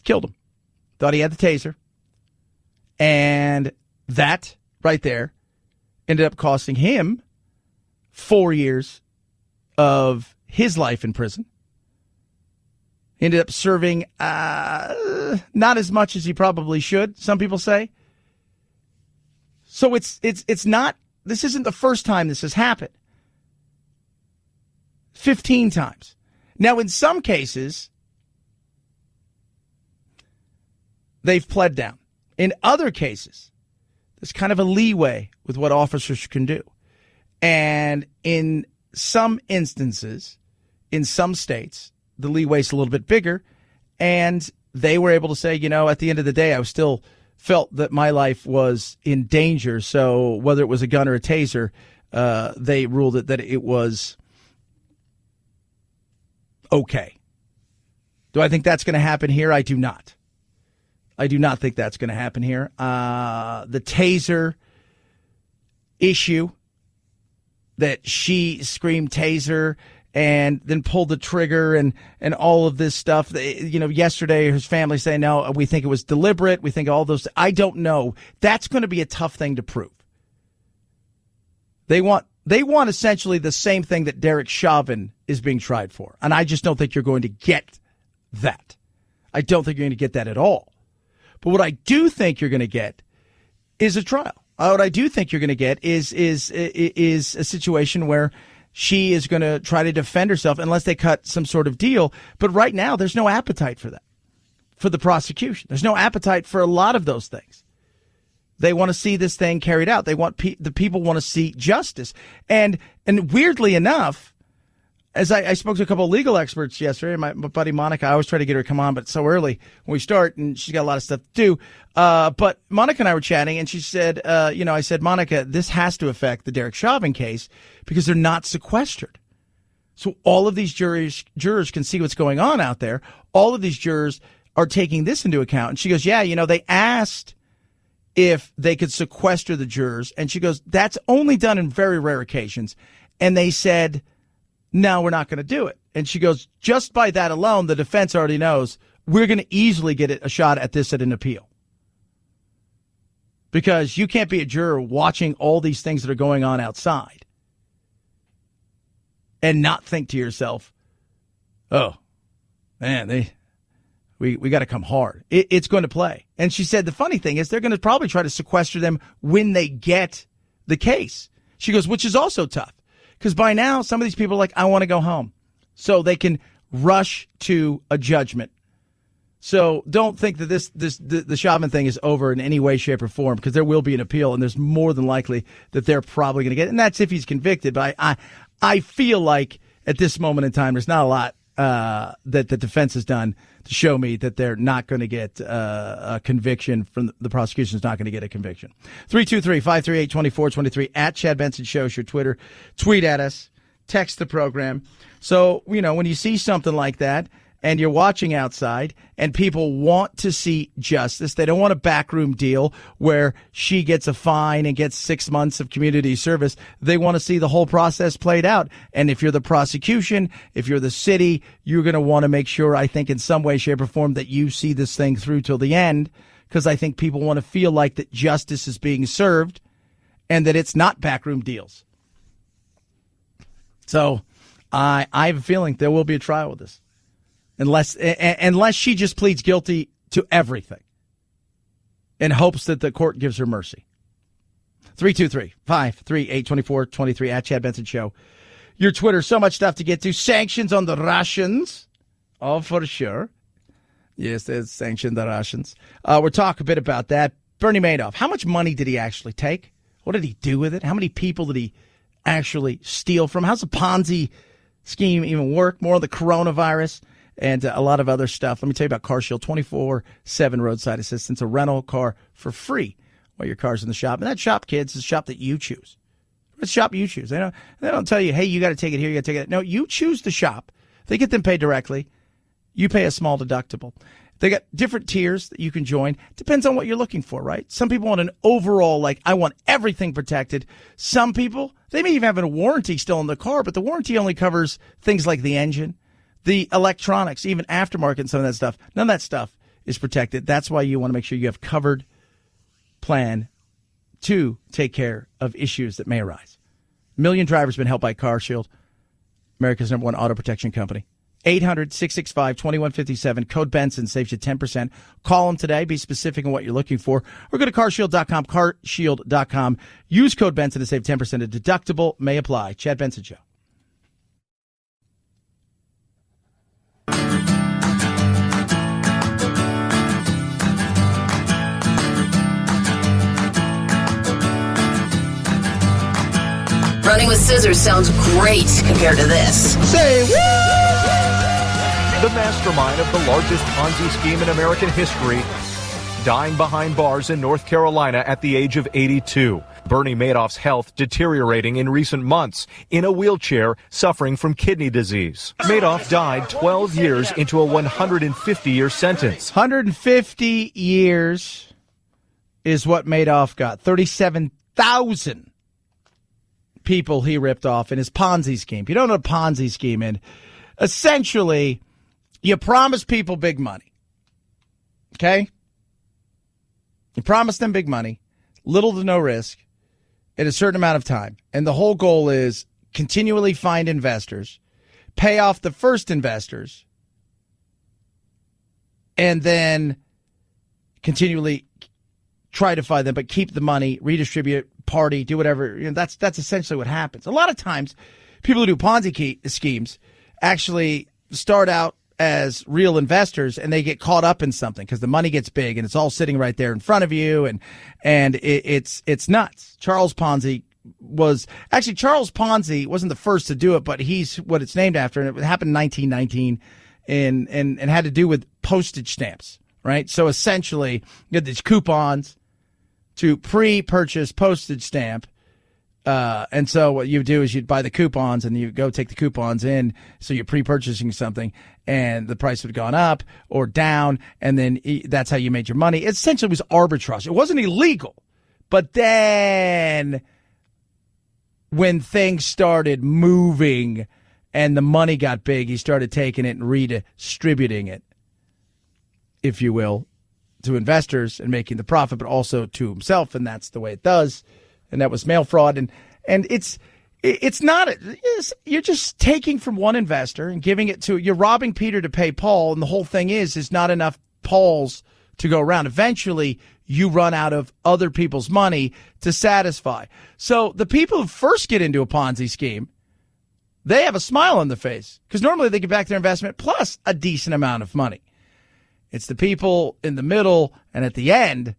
Killed him. Thought he had the taser. And that right there ended up costing him 4 years of his life in prison. He ended up serving not as much as he probably should, some people say. So it's not, this isn't the first time this has happened. 15 times. Now, in some cases, they've pled down. In other cases, there's kind of a leeway with what officers can do. And in some instances, in some states, the leeway's a little bit bigger, and they were able to say, at the end of the day, I still felt that my life was in danger. So whether it was a gun or a taser, they ruled it that it was okay. Do I think that's going to happen here? I do not. I do not think that's going to happen here. The taser issue, that she screamed taser and then pulled the trigger and all of this stuff. Yesterday his family saying, no, we think it was deliberate. We think all those. I don't know. That's going to be a tough thing to prove. They want essentially the same thing that Derek Chauvin is being tried for. And I just don't think you're going to get that. I don't think you're going to get that at all. But what I do think you're going to get is a trial. What I do think you're going to get is a situation where she is going to try to defend herself unless they cut some sort of deal. But right now, there's no appetite for that, for the prosecution. There's no appetite for a lot of those things. They want to see this thing carried out. They want the people want to see justice. And weirdly enough, as I spoke to a couple of legal experts yesterday, my buddy Monica, I always try to get her to come on, but it's so early when we start, and she's got a lot of stuff to do. But Monica and I were chatting, and she said, I said, Monica, this has to affect the Derek Chauvin case because they're not sequestered. So all of these jurors can see what's going on out there. All of these jurors are taking this into account. And she goes, yeah, they asked if they could sequester the jurors. And she goes, that's only done in very rare occasions. And they said, no, we're not going to do it. And she goes, just by that alone, the defense already knows we're going to easily get a shot at this at an appeal. Because you can't be a juror watching all these things that are going on outside and not think to yourself, oh, man, we got to come hard. It's going to play. And she said the funny thing is they're going to probably try to sequester them when they get the case. She goes, which is also tough. Because by now, some of these people are like, I want to go home. So they can rush to a judgment. So don't think that the Chauvin thing is over in any way, shape, or form, because there will be an appeal, and there's more than likely that they're probably going to get it. And that's if he's convicted. But I feel like at this moment in time, there's not a lot that the defense has done to show me that they're not going to get a conviction from the prosecution is not going to get a conviction. 323-538-2423 at Chad Benson Show is your Twitter. Tweet at us. Text the program. So, when you see something like that and you're watching outside and people want to see justice, they don't want a backroom deal where she gets a fine and gets 6 months of community service. They want to see the whole process played out. And if you're the prosecution, if you're the city, you're going to want to make sure, I think, in some way, shape, or form that you see this thing through till the end, because I think people want to feel like that justice is being served and that it's not backroom deals. So I have a feeling there will be a trial with this. Unless she just pleads guilty to everything and hopes that the court gives her mercy. 323-538-2423 at Chad Benson Show. Your Twitter, so much stuff to get to. Sanctions on the Russians. Oh, for sure. Yes, there's sanctioned the Russians. We'll talk a bit about that. Bernie Madoff, how much money did he actually take? What did he do with it? How many people did he actually steal from? How's the Ponzi scheme even work? More on the coronavirus and a lot of other stuff. Let me tell you about CarShield, 24/7 roadside assistance, a rental car for free while your car's in the shop. And that shop, kids, is a shop that you choose. It's a shop you choose. They don't tell you, hey, you got to take it here, you got to take it. No, you choose the shop. They get them paid directly. You pay a small deductible. They got different tiers that you can join. Depends on what you're looking for, right? Some people want an overall, I want everything protected. Some people, they may even have a warranty still in the car, but the warranty only covers things like the engine, the electronics, even aftermarket and some of that stuff. None of that stuff is protected. That's why you want to make sure you have covered plan to take care of issues that may arise. A million drivers have been helped by CarShield, America's #1 auto protection company. 800-665-2157. Code Benson saves you 10%. Call them today. Be specific on what you're looking for. Or go to carshield.com, carshield.com. Use code Benson to save 10%. A deductible may apply. Chad Benson Show. Cutting with scissors sounds great compared to this. Say The mastermind of the largest Ponzi scheme in American history, dying behind bars in North Carolina at the age of 82. Bernie Madoff's health deteriorating in recent months, in a wheelchair, suffering from kidney disease. Madoff died 12 years into a 150-year sentence. 150 years is what Madoff got. 37,000 people he ripped off in his Ponzi scheme. If you don't know a Ponzi scheme, and essentially, you promise people big money. Okay? You promise them big money, little to no risk, in a certain amount of time. And the whole goal is continually find investors, pay off the first investors, and then continually try to find them, but keep the money, redistribute, party, do whatever. You know, that's essentially what happens. A lot of times, people who do Ponzi schemes actually start out as real investors, and they get caught up in something because the money gets big and it's all sitting right there in front of you, and it's nuts. Charles Ponzi wasn't the first to do it, but he's what it's named after, and it happened in 1919, and had to do with postage stamps, right? So essentially, you had these coupons to pre-purchase postage stamp. And so what you do is you'd buy the coupons and you go take the coupons in. So you're pre-purchasing something and the price would have gone up or down. And then that's how you made your money. It essentially was arbitrage. It wasn't illegal. But then when things started moving and the money got big, he started taking it and redistributing it, if you will, to investors and making the profit, but also to himself. And that's the way it does. And that was mail fraud. And it's not, you're just taking from one investor and giving it to, you're robbing Peter to pay Paul. And the whole thing is not enough Pauls to go around. Eventually you run out of other people's money to satisfy. So the people who first get into a Ponzi scheme, they have a smile on their face because normally they get back their investment plus a decent amount of money. It's the people in the middle and at the end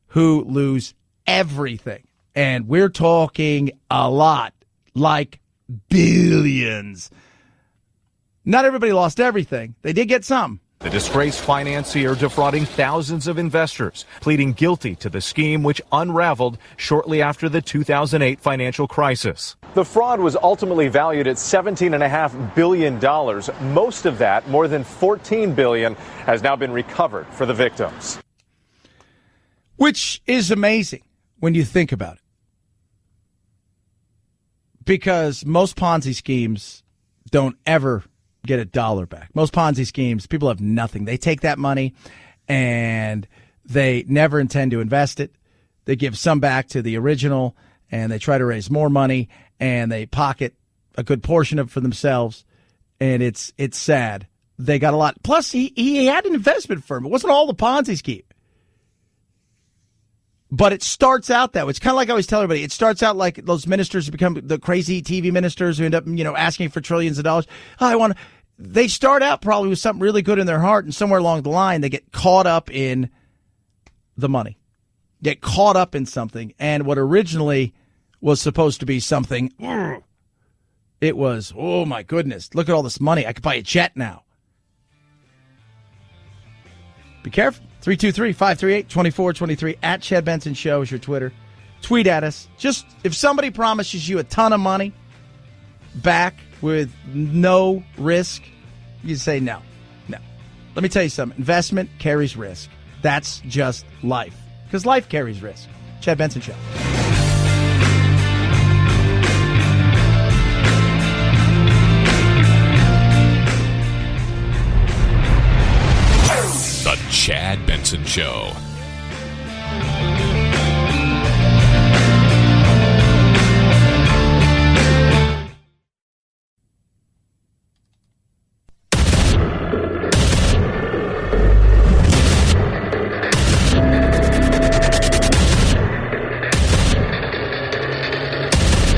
who lose everything. And we're talking a lot, like billions. Not everybody lost everything. They did get some. The disgraced financier defrauding thousands of investors, pleading guilty to the scheme which unraveled shortly after the 2008 financial crisis. The fraud was ultimately valued at $17.5 billion. Most of that, more than $14 billion, has now been recovered for the victims. Which is amazing when you think about it. Because most Ponzi schemes don't ever get $1 back. Most Ponzi schemes, people have nothing. They take that money and they never intend to invest it. They give some back to the original and they try to raise more money and they pocket a good portion of it for themselves. And it's sad. They got a lot. Plus, he had an investment firm. It wasn't all the Ponzi scheme. But it starts out that way. It's kind of like I always tell everybody. It starts out like those ministers who become the crazy TV ministers who end up, asking for trillions of dollars. They start out probably with something really good in their heart, and somewhere along the line they get caught up in the money, get caught up in something, and what originally was supposed to be something, it was, oh my goodness, look at all this money. I could buy a jet now. Be careful. 323-538-2423 at Chad Benson Show is your Twitter. Tweet at us. Just if somebody promises you a ton of money back with no risk, you say no. Let me tell you something. Investment carries risk. That's just life. Because life carries risk. Chad Benson Show. The Chad Benson Show.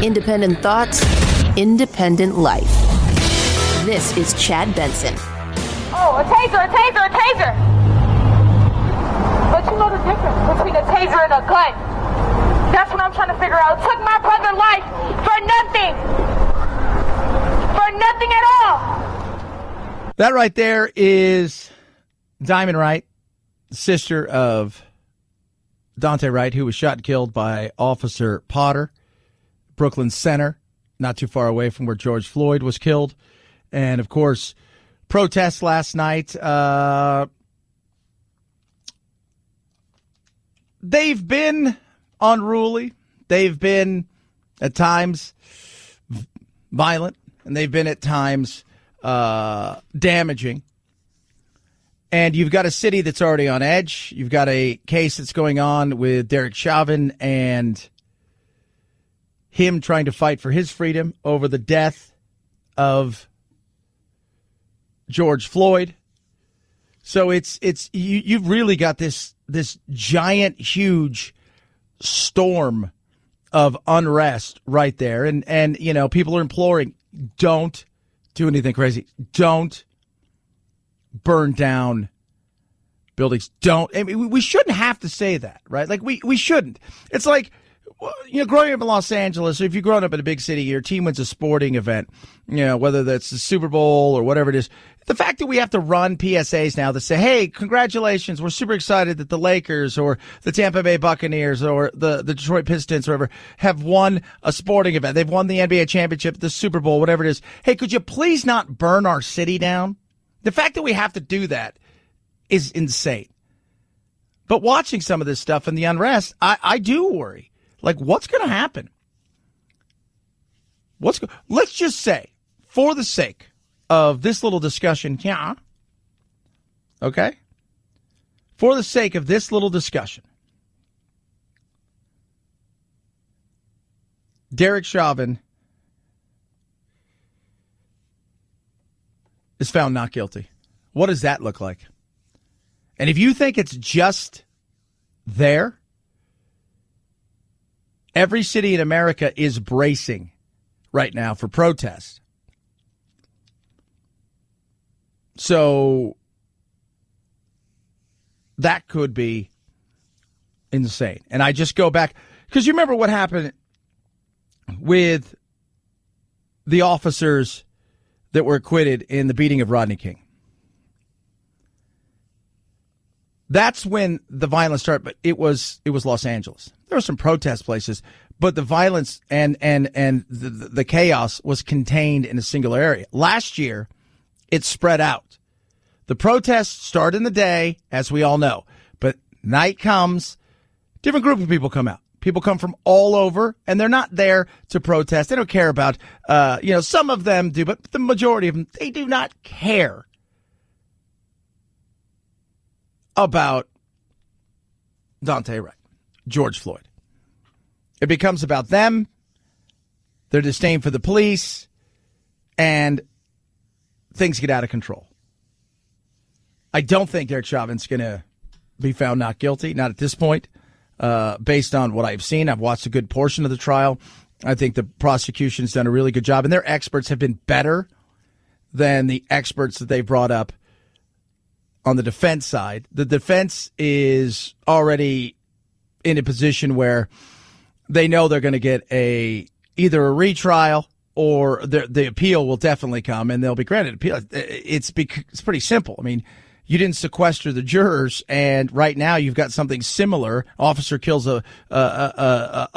Independent thoughts, independent life. This is Chad Benson. Oh, a taser, a taser, a taser! But you know the difference between a taser and a gun. That's what I'm trying to figure out. Took my brother's life for nothing. For nothing at all. That right there is Diamond Wright, sister of Dante Wright, who was shot and killed by Officer Potter, Brooklyn Center, not too far away from where George Floyd was killed. And, of course, protests last night. They've been unruly. They've been, at times, violent. And they've been, at times, damaging. And you've got a city that's already on edge. You've got a case that's going on with Derek Chauvin and him trying to fight for his freedom over the death of George Floyd. So you've really got this giant, huge storm of unrest right there. And you know, people are imploring, don't do anything crazy. Don't burn down buildings. Don't. I mean, we shouldn't have to say that, right? Like, we shouldn't. It's like, you know, growing up in Los Angeles, or if you've grown up in a big city, your team wins a sporting event, you know, whether that's the Super Bowl or whatever it is. The fact that we have to run PSAs now that say, hey, congratulations, we're super excited that the Lakers or the Tampa Bay Buccaneers or the Detroit Pistons or whatever have won a sporting event. They've won the NBA championship, the Super Bowl, whatever it is. Hey, could you please not burn our city down? The fact that we have to do that is insane. But watching some of this stuff and the unrest, I do worry. Like, what's going to happen? Let's just say, for the sake of this little discussion, yeah, okay? For the sake of this little discussion, Derek Chauvin is found not guilty. What does that look like? And if you think it's just there, every city in America is bracing right now for protest. So that could be insane. And I just go back, because you remember what happened with the officers that were acquitted in the beating of Rodney King. That's when the violence started, but it was Los Angeles. There were some protest places, but the violence and the chaos was contained in a single area. Last year, it spread out. The protests start in the day, as we all know, but night comes, different group of people come out. People come from all over, and they're not there to protest. They don't care about, some of them do, but the majority of them, they do not care about Dante Wright, George Floyd. It becomes about them, their disdain for the police, and things get out of control. I don't think Derek Chauvin's going to be found not guilty, not at this point, based on what I've seen. I've watched a good portion of the trial. I think the prosecution's done a really good job, and their experts have been better than the experts that they brought up on the defense side. The defense is already in a position where they know they're going to get either a retrial or the appeal will definitely come, and they'll be granted appeal. It's pretty simple. I mean, you didn't sequester the jurors, and right now you've got something similar. Officer kills a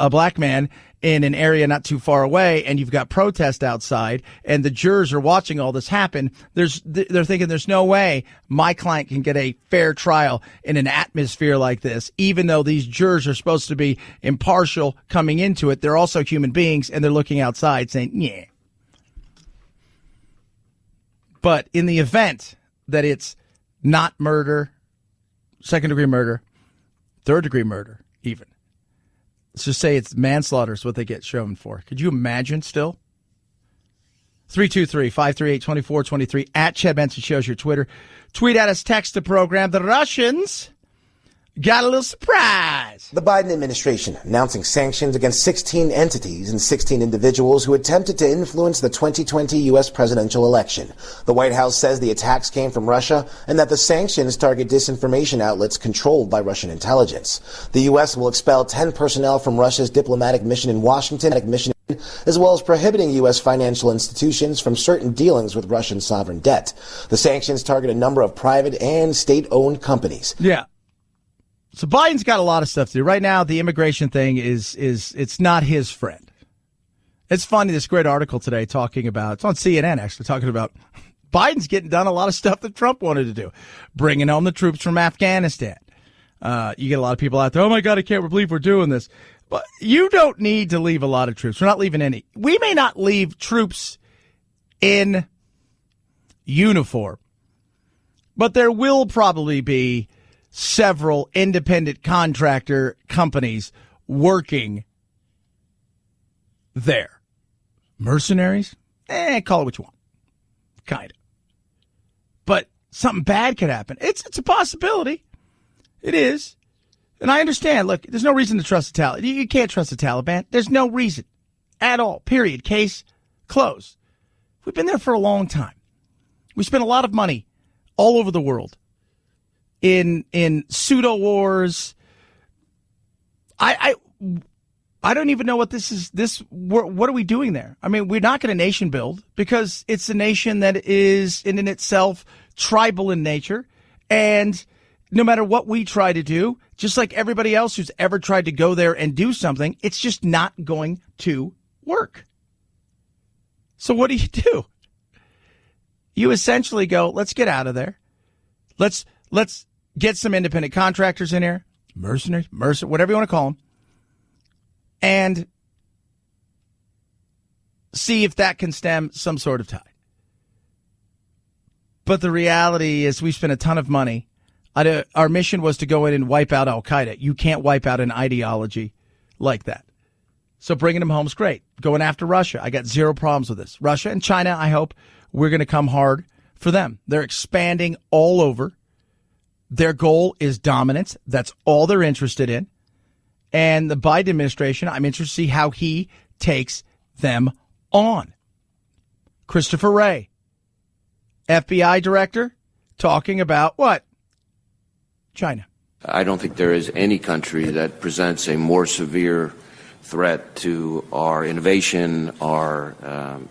black man in an area not too far away, and you've got protest outside, and the jurors are watching all this happen. They're thinking there's no way my client can get a fair trial in an atmosphere like this, even though these jurors are supposed to be impartial coming into it. They're also human beings, and they're looking outside saying, yeah. But in the event that it's not murder, second-degree murder, third-degree murder even, let's just say it's manslaughter is what they get Chauvin for. Could you imagine still? 323-538-2423 at Chad Benson Show's your Twitter. Tweet at us, text the program. The Russians got a little surprise. The Biden administration announcing sanctions against 16 entities and 16 individuals who attempted to influence the 2020 U.S. presidential election. The White House says the attacks came from Russia and that the sanctions target disinformation outlets controlled by Russian intelligence. The U.S. will expel 10 personnel from Russia's diplomatic mission in Washington, as well as prohibiting U.S. financial institutions from certain dealings with Russian sovereign debt. The sanctions target a number of private and state-owned companies. Yeah. So Biden's got a lot of stuff to do. Right now, the immigration thing is it's not his friend. It's funny, this great article today talking about, it's on CNN actually, talking about Biden's getting done a lot of stuff that Trump wanted to do. Bringing home the troops from Afghanistan. You get a lot of people out there, oh my God, I can't believe we're doing this. But you don't need to leave a lot of troops. We're not leaving any. We may not leave troops in uniform, but there will probably be several independent contractor companies working there. Mercenaries? Call it what you want. Kind of. But something bad could happen. It's a possibility. It is. And I understand. Look, there's no reason to trust the Taliban. You can't trust the Taliban. There's no reason at all. Period. Case closed. We've been there for a long time. We spent a lot of money all over the world in pseudo wars. I don't even know what this is. What are we doing there? I mean, we're not going to nation build because it's a nation that is in itself tribal in nature. And no matter what we try to do, just like everybody else who's ever tried to go there and do something, it's just not going to work. So what do? You essentially go, let's get out of there. Let's get some independent contractors in here, mercenaries, whatever you want to call them, and see if that can stem some sort of tide. But the reality is we spent a ton of money. Our mission was to go in and wipe out al-Qaeda. You can't wipe out an ideology like that. So bringing them home is great. Going after Russia, I got zero problems with this. Russia and China, I hope we're going to come hard for them. They're expanding all over. Their goal is dominance. That's all they're interested in. And the Biden administration, I'm interested to see how he takes them on. Christopher Wray, FBI director, talking about what? China. I don't think there is any country that presents a more severe threat to our innovation, our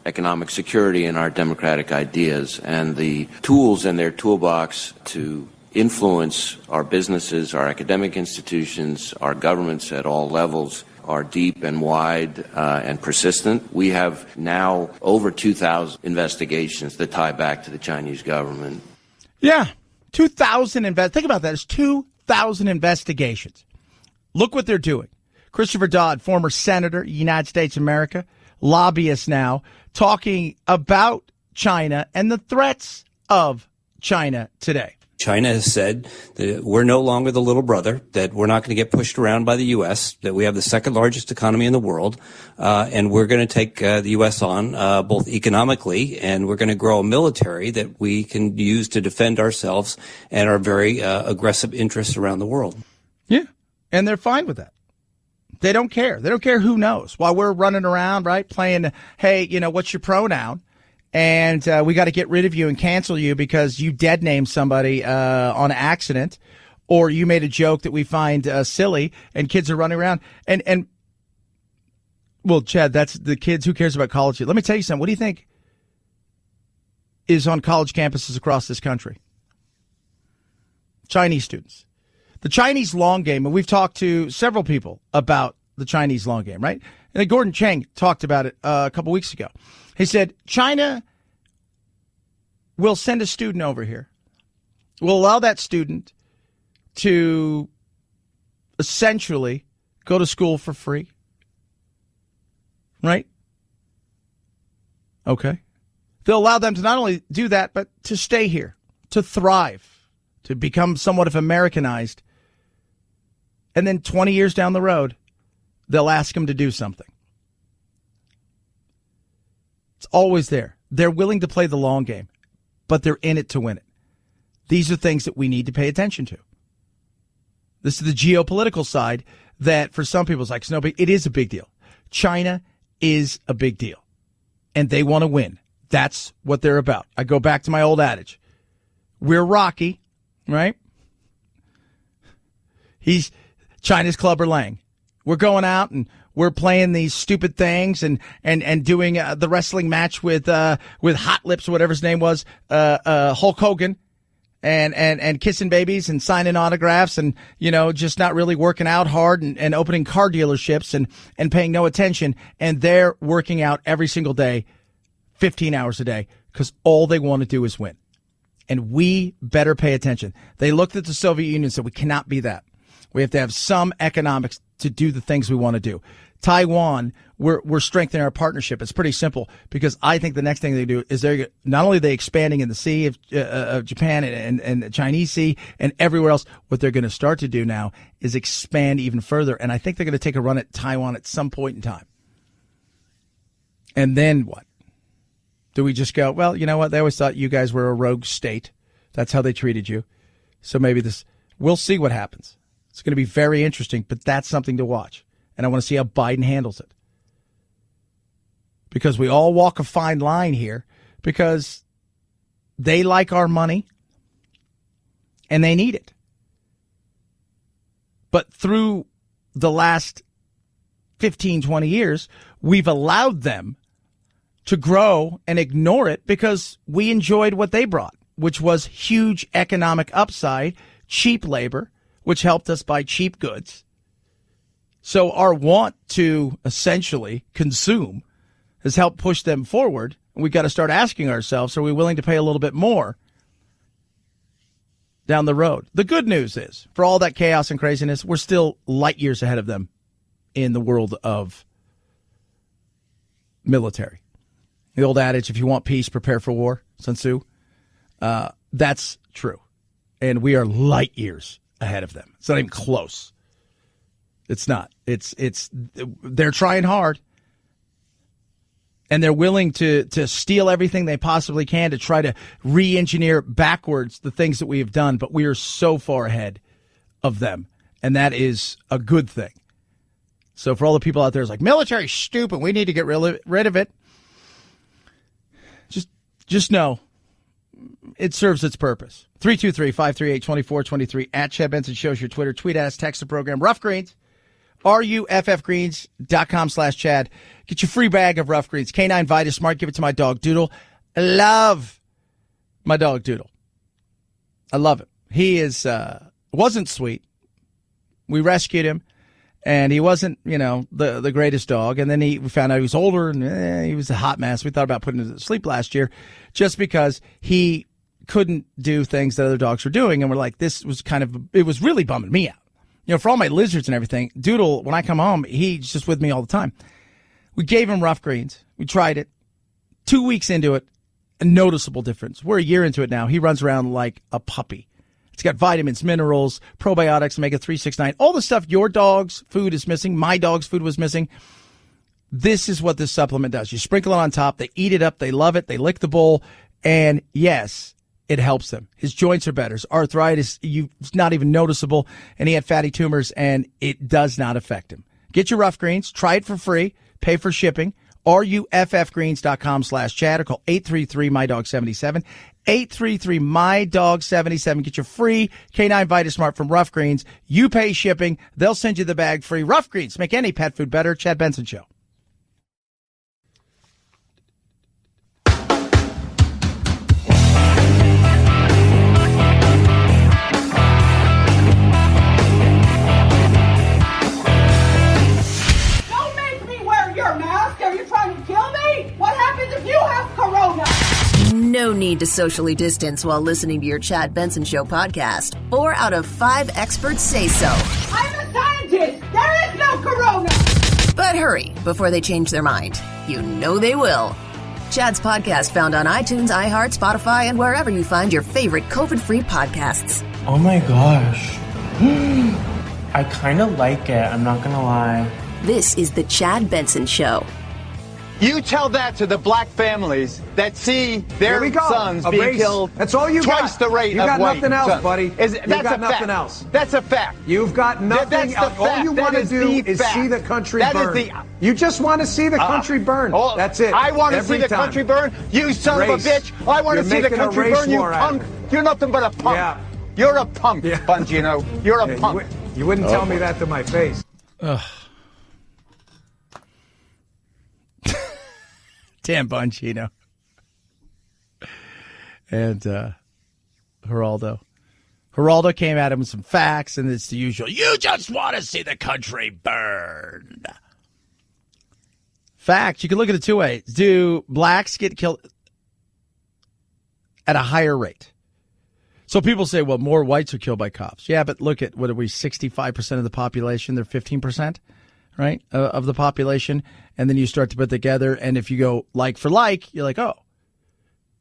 economic security, and our democratic ideas. And the tools in their toolbox to influence our businesses, our academic institutions, our governments at all levels are deep and wide and persistent. We have now over 2,000 investigations that tie back to the Chinese government. Yeah, 2,000 think about that. It's 2,000 investigations. Look what they're doing. Christopher Dodd, former senator, United States of America, lobbyist now, talking about China and the threats of China today. China has said that we're no longer the little brother, that we're not going to get pushed around by the U.S., that we have the second largest economy in the world, and we're going to take the U.S. on both economically, and we're going to grow a military that we can use to defend ourselves and our very aggressive interests around the world. Yeah, and they're fine with that. They don't care. They don't care who knows. While we're running around, right, playing, hey, what's your pronoun? And we got to get rid of you and cancel you because you dead named somebody on accident, or you made a joke that we find silly, and kids are running around. And well, Chad, that's the kids. Who cares about college? Let me tell you something. What do you think is on college campuses across this country? Chinese students. The Chinese long game, and we've talked to several people about the Chinese long game, right? And Gordon Chang talked about it a couple weeks ago. He said, China will send a student over here. We'll allow that student to essentially go to school for free. Right? Okay. They'll allow them to not only do that, but to stay here, to thrive, to become somewhat of Americanized. And then 20 years down the road, they'll ask them to do something. It's always there. They're willing to play the long game, but they're in it to win it. These are things that we need to pay attention to. This is the geopolitical side that for some people it's like, no, it is a big deal. China is a big deal. And they want to win. That's what they're about. I go back to my old adage. We're Rocky, right? He's China's Clubber Lang. We're going out and we're playing these stupid things and doing the wrestling match with Hot Lips or whatever his name was, Hulk Hogan, and kissing babies and signing autographs and, just not really working out hard and opening car dealerships and paying no attention. And they're working out every single day, 15 hours a day, because all they want to do is win. And we better pay attention. They looked at the Soviet Union and said, we cannot be that. We have to have some economics to do the things we want to do. Taiwan, we're strengthening our partnership. It's pretty simple because I think the next thing they do is they're not only are they expanding in the sea of Japan and the Chinese Sea and everywhere else. What they're going to start to do now is expand even further. And I think they're going to take a run at Taiwan at some point in time. And then what? Do we just go, well, you know what? They always thought you guys were a rogue state. That's how they treated you. So maybe we'll see what happens. It's going to be very interesting, but that's something to watch. And I want to see how Biden handles it. Because we all walk a fine line here because they like our money and they need it. But through the last 15, 20 years, we've allowed them to grow and ignore it because we enjoyed what they brought, which was huge economic upside, cheap labor, which helped us buy cheap goods. So our want to essentially consume has helped push them forward. And we've got to start asking ourselves, are we willing to pay a little bit more down the road? The good news is, for all that chaos and craziness, we're still light years ahead of them in the world of military. The old adage, if you want peace, prepare for war, Sun Tzu. That's true. And we are light years ahead of them. It's not even close. It's not. They're trying hard. And they're willing to steal everything they possibly can to try to re-engineer backwards the things that we have done. But we are so far ahead of them. And that is a good thing. So for all the people out there who's like, military's stupid, we need to get rid of it. Just know it serves its purpose. 323-538-2423 at Chad Benson Show's your Twitter. Tweet at us, text the program. Rough Greens, ruffgreens.com/Chad. Get your free bag of Rough Greens. Canine Vita Smart. Give it to my dog, Doodle. I love my dog, Doodle. I love him. He wasn't sweet. We rescued him. And he wasn't, the greatest dog. And then we found out he was older and he was a hot mess. We thought about putting him to sleep last year just because he couldn't do things that other dogs were doing. And we're like, it was really bumming me out. For all my lizards and everything, Doodle, when I come home, he's just with me all the time. We gave him Rough Greens. We tried it. 2 weeks into it, a noticeable difference. We're a year into it now. He runs around like a puppy. It's got vitamins, minerals, probiotics, omega-369, all the stuff your dog's food is missing, my dog's food was missing. This is what this supplement does. You sprinkle it on top. They eat it up. They love it. They lick the bowl. And, yes, it helps them. His joints are better. His arthritis, it's not even noticeable. And he had fatty tumors, and it does not affect him. Get your Rough Greens. Try it for free. Pay for shipping. ruffgreens.com/Chad or call 833-MyDog77. 833-MyDog77. Get your free Canine Vita Smart from Rough Greens. You pay shipping. They'll send you the bag free. Rough Greens. Make any pet food better. Chad Benson Show. Don't make me wear your mask. Are you trying to kill me? What happens if you have corona? No need to socially distance while listening to your Chad Benson Show podcast. 4 out of 5 experts say so. I'm a scientist. There is no corona. But hurry before they change their mind. You know they will. Chad's podcast found on iTunes, iHeart, Spotify, and wherever you find your favorite COVID-free podcasts. Oh my gosh. I kind of like it. I'm not going to lie. This is the Chad Benson Show. You tell that to the black families that see their sons being killed. That's all you twice got. the rate you of got white nothing else, sons. buddy. That's got a nothing fact. else. That's a fact. You've got nothing That's else. All you want to do is see the country burn. You just want to see the country burn. That's it. I want to see the country burn. You son of a bitch. I want to see the country burn. You punk. You're nothing but a punk. Yeah. You're a punk, Bongino. You're a punk. You wouldn't tell me that to my face. Damn Bongino. And Geraldo. Geraldo came at him with some facts, and it's the usual, you just want to see the country burned. Facts, you can look at it two ways. Do blacks get killed at a higher rate? So people say, well, more whites are killed by cops. Yeah, but look at, what are we, 65% of the population? They're 15%, right, of the population. And then you start to put together, and if you go like for like, you're like, oh.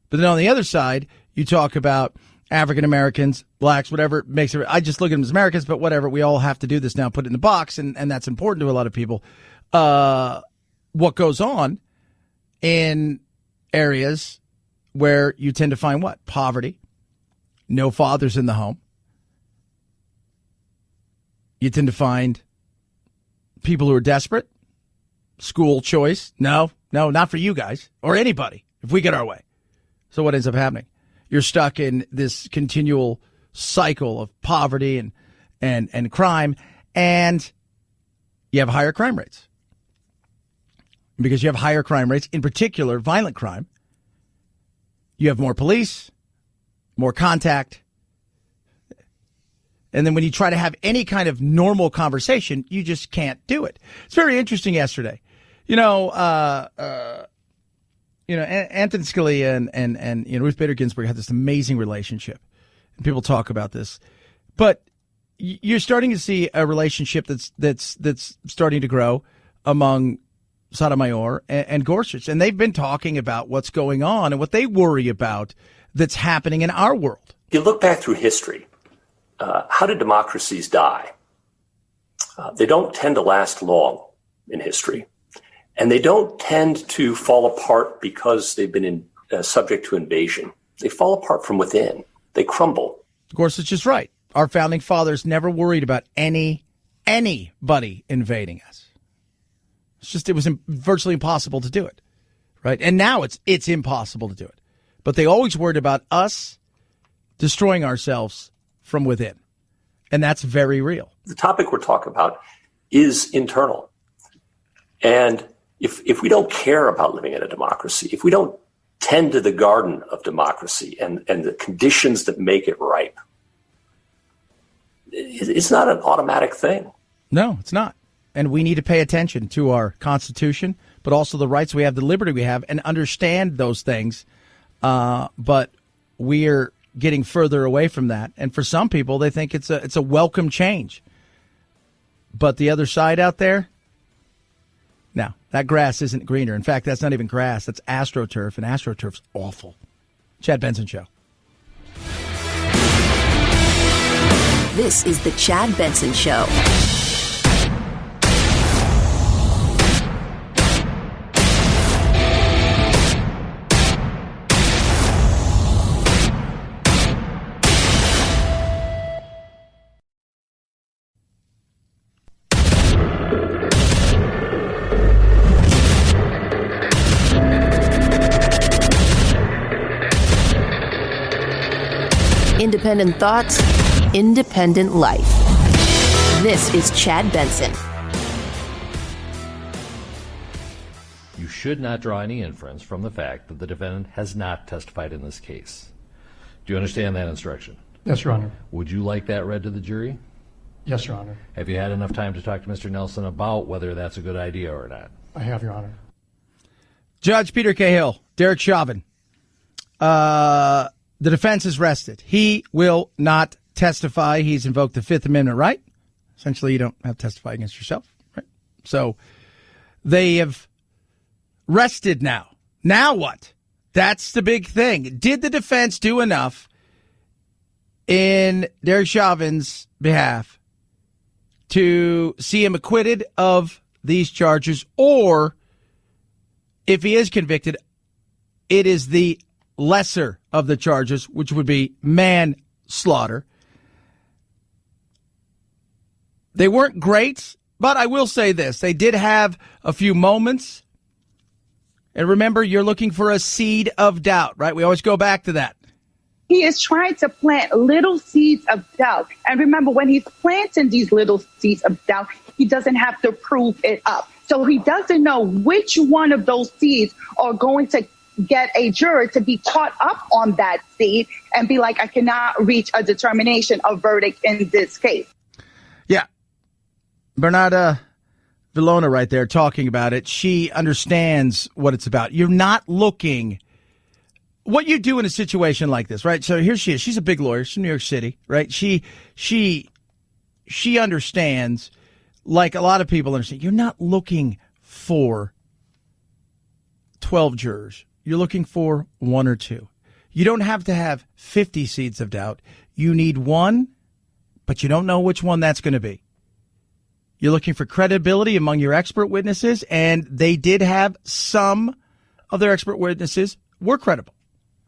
But then on the other side, you talk about African Americans, blacks, whatever it makes it. I just look at them as Americans, but whatever. We all have to do this now, put it in the box, and that's important to a lot of people. What goes on in areas where you tend to find what? Poverty. No fathers in the home. You tend to find people who are desperate. School choice. No, not for you guys or anybody if we get our way. So what ends up happening? You're stuck in this continual cycle of poverty and crime, and you have higher crime rates. Because you have higher crime rates, in particular violent crime, you have more police, more contact. And then when you try to have any kind of normal conversation, you just can't do it. It's very interesting yesterday. Anthony Scalia and Ruth Bader Ginsburg had this amazing relationship. And people talk about this. But you're starting to see a relationship that's starting to grow among Sotomayor and Gorsuch. And they've been talking about what's going on and what they worry about that's happening in our world. You look back through history. How did democracies die? They don't tend to last long in history. And they don't tend to fall apart because they've been subject to invasion. They fall apart from within. They crumble. Gorsuch is right. Our founding fathers never worried about anybody invading us. It was virtually impossible to do it, right? And now it's impossible to do it. But they always worried about us destroying ourselves from within. And that's very real. The topic we're talking about is internal. And if we don't care about living in a democracy, if we don't tend to the garden of democracy and the conditions that make it ripe, it's not an automatic thing. No, it's not. And we need to pay attention to our Constitution, but also the rights we have, the liberty we have, and understand those things. But we're getting further away from that. And for some people, they think it's a welcome change. But the other side out there, no, that grass isn't greener. In fact, that's not even grass. That's AstroTurf, and AstroTurf's awful. Chad Benson Show. This is the Chad Benson Show. Independent thoughts, independent life. This is Chad Benson. You should not draw any inference from the fact that the defendant has not testified in this case. Do you understand that instruction? Yes, Your Honor. Would you like that read to the jury? Yes, Your Honor. Have you had enough time to talk to Mr. Nelson about whether that's a good idea or not? I have, Your Honor. Judge Peter Cahill, Derek Chauvin. The defense is rested. He will not testify. He's invoked the Fifth Amendment right. Essentially, you don't have to testify against yourself, right? So they have rested now. Now what? That's the big thing. Did the defense do enough in Derek Chauvin's behalf to see him acquitted of these charges, or If he is convicted, it is the lesser of the charges, which would be manslaughter. They weren't great, but I will say this. They did have a few moments. And remember, you're looking for a seed of doubt, right? We always go back to that. He is trying to plant little seeds of doubt. And remember, when he's planting these little seeds of doubt, he doesn't have to prove it up. So he doesn't know which one of those seeds are going to get a juror to be caught up on that seed and be like, I cannot reach a determination, a verdict in this case. Yeah. Bernarda Villona right there talking about it. She understands what it's about. You're not looking what you do in a situation like this, right? So here she is. She's a big lawyer. She's from New York City, right? She understands, like a lot of people understand, you're not looking for 12 jurors. You're looking for one or two. You don't have to have 50 seeds of doubt. You need one, but you don't know which one that's going to be. You're looking for credibility among your expert witnesses, and they did have some of their expert witnesses were credible.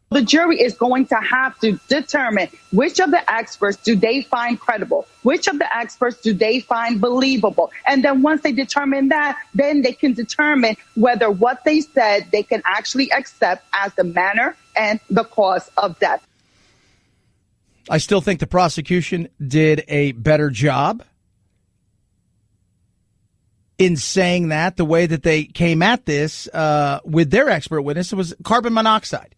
The jury is going to have to determine which of the experts do they find credible, which of the experts do they find believable. And then once they determine that, then they can determine whether what they said they can actually accept as the manner and the cause of death. I still think the prosecution did a better job in saying that. The way that they came at this with their expert witness, it was carbon monoxide.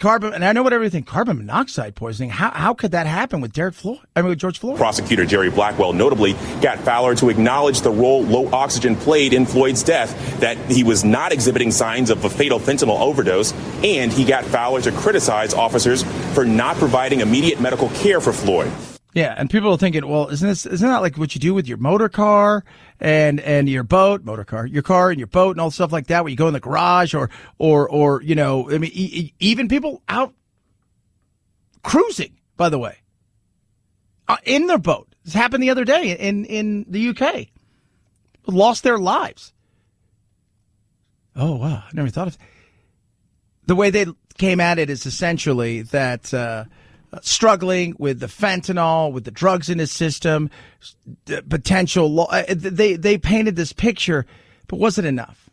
And I know what everything, carbon monoxide poisoning. How could that happen with George Floyd? Prosecutor Jerry Blackwell notably got Fowler to acknowledge the role low oxygen played in Floyd's death, that he was not exhibiting signs of a fatal fentanyl overdose, and he got Fowler to criticize officers for not providing immediate medical care for Floyd. Yeah, and people are thinking, well, isn't that like what you do with your motor car and your boat, your car and your boat and all stuff like that, where you go in the garage or you know, I mean, even people out cruising, by the way, in their boat. This happened the other day in the UK. Lost their lives. Oh, wow. I never thought of it. The way they came at it is essentially that struggling with the fentanyl, with the drugs in his system, potential. They painted this picture, but was it enough?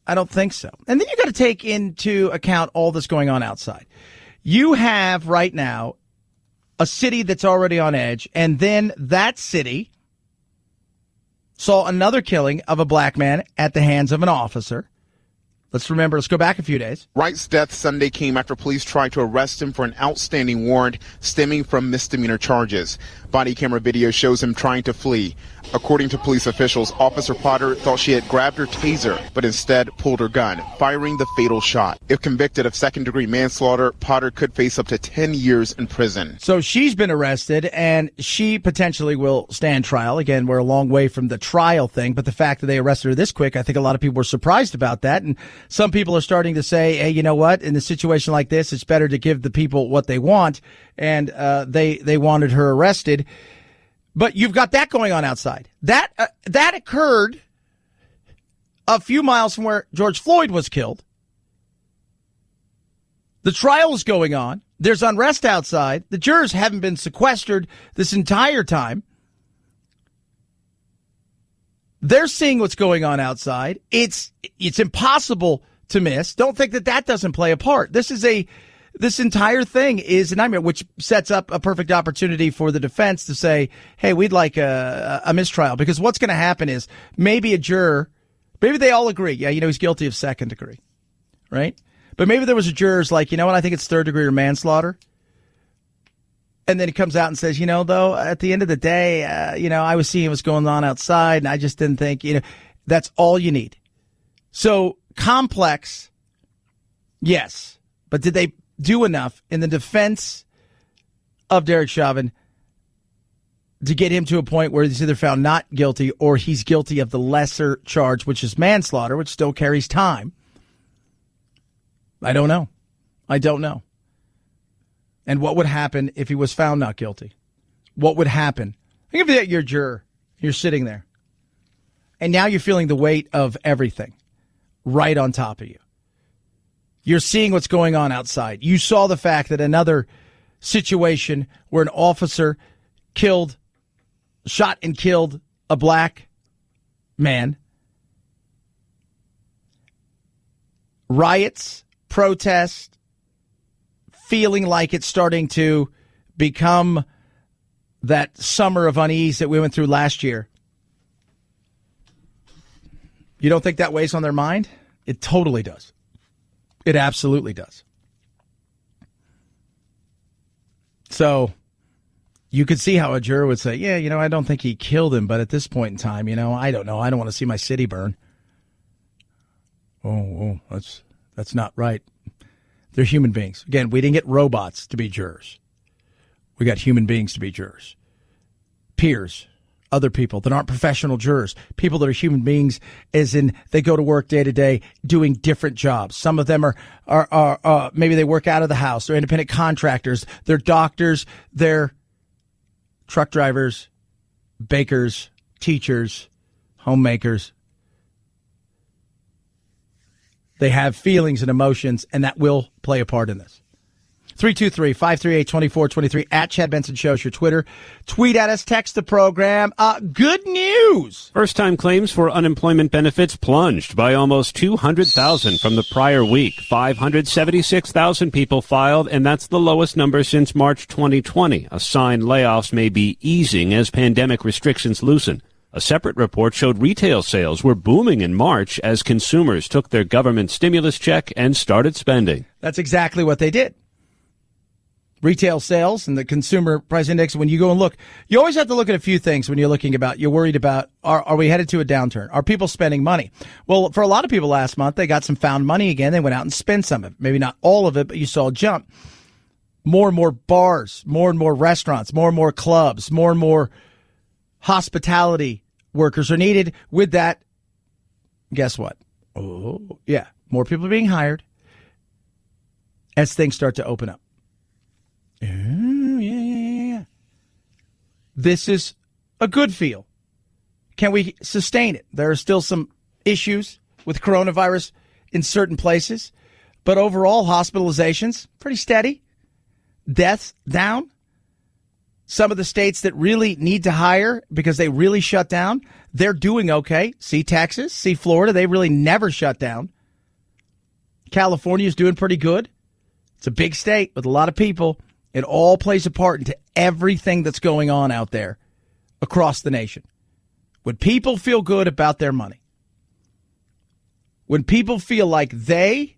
I don't think so. And then you got to take into account all this going on outside. You have right now a city that's already on edge, and then that city saw another killing of a black man at the hands of an officer. Let's go back a few days. Wright's death Sunday came after police tried to arrest him for an outstanding warrant stemming from misdemeanor charges. Body camera video shows him trying to flee. According to police officials, Officer Potter thought she had grabbed her taser, but instead pulled her gun, firing the fatal shot. If convicted of second-degree manslaughter, Potter could face up to 10 years in prison. So she's been arrested, and she potentially will stand trial. Again, we're a long way from the trial thing, but the fact that they arrested her this quick, I think a lot of people were surprised about that. And some people are starting to say, hey, you know what? In a situation like this, it's better to give the people what they want. And they wanted her arrested. But you've got that going on outside. That occurred a few miles from where George Floyd was killed. The trial is going on. There's unrest outside. The jurors haven't been sequestered this entire time. They're seeing what's going on outside. It's impossible to miss. Don't think that doesn't play a part. This entire thing is a nightmare, which sets up a perfect opportunity for the defense to say, hey, we'd like a mistrial. Because what's going to happen is maybe a juror, maybe they all agree, yeah, he's guilty of second degree, right? But maybe there was a juror's like, you know what, I think it's third degree or manslaughter. And then he comes out and says, though, at the end of the day, I was seeing what's going on outside, and I just didn't think, that's all you need. So complex, yes. But did they do enough in the defense of Derek Chauvin to get him to a point where he's either found not guilty or he's guilty of the lesser charge, which is manslaughter, which still carries time? I don't know. And what would happen if he was found not guilty? What would happen? Think of you're a juror. You're sitting there. And now you're feeling the weight of everything. right on top of you. You're seeing what's going on outside. You saw the fact that another situation where an officer shot and killed a black man. Riots, protests, feeling like it's starting to become that summer of unease that we went through last year. You don't think that weighs on their mind? It totally does. It absolutely does. So you could see how a juror would say, yeah, I don't think he killed him, but at this point in time, I don't know. I don't want to see my city burn. Oh, that's not right. They're human beings. Again, we didn't get robots to be jurors. We got human beings to be jurors. Peers, other people that aren't professional jurors, people that are human beings, as in they go to work day to day doing different jobs. Some of them are maybe they work out of the house. They're independent contractors. They're doctors. They're truck drivers, bakers, teachers, homemakers. They have feelings and emotions, and that will play a part in this. 323-538-2423 at Chad Benson Show is your Twitter. Tweet at us, text the program. Good news. First-time claims for unemployment benefits plunged by almost 200,000 from the prior week. 576,000 people filed, and that's the lowest number since March 2020. A sign layoffs may be easing as pandemic restrictions loosen. A separate report showed retail sales were booming in March as consumers took their government stimulus check and started spending. That's exactly what they did. Retail sales and the consumer price index, when you go and look, you always have to look at a few things when you're worried about, are we headed to a downturn? Are people spending money? Well, for a lot of people last month, they got some found money again. They went out and spent some of it. Maybe not all of it, but you saw a jump. More and more bars, more and more restaurants, more and more clubs, more and more hospitality workers are needed. With that, guess what? Oh, yeah. More people are being hired as things start to open up. Yeah. This is a good feel. Can we sustain it? There are still some issues with coronavirus in certain places, but overall hospitalizations, pretty steady. Deaths down. Some of the states that really need to hire because they really shut down, they're doing okay. See Texas, see Florida, they really never shut down. California is doing pretty good. It's a big state with a lot of people. It all plays a part into everything that's going on out there across the nation. When people feel good about their money, when people feel like they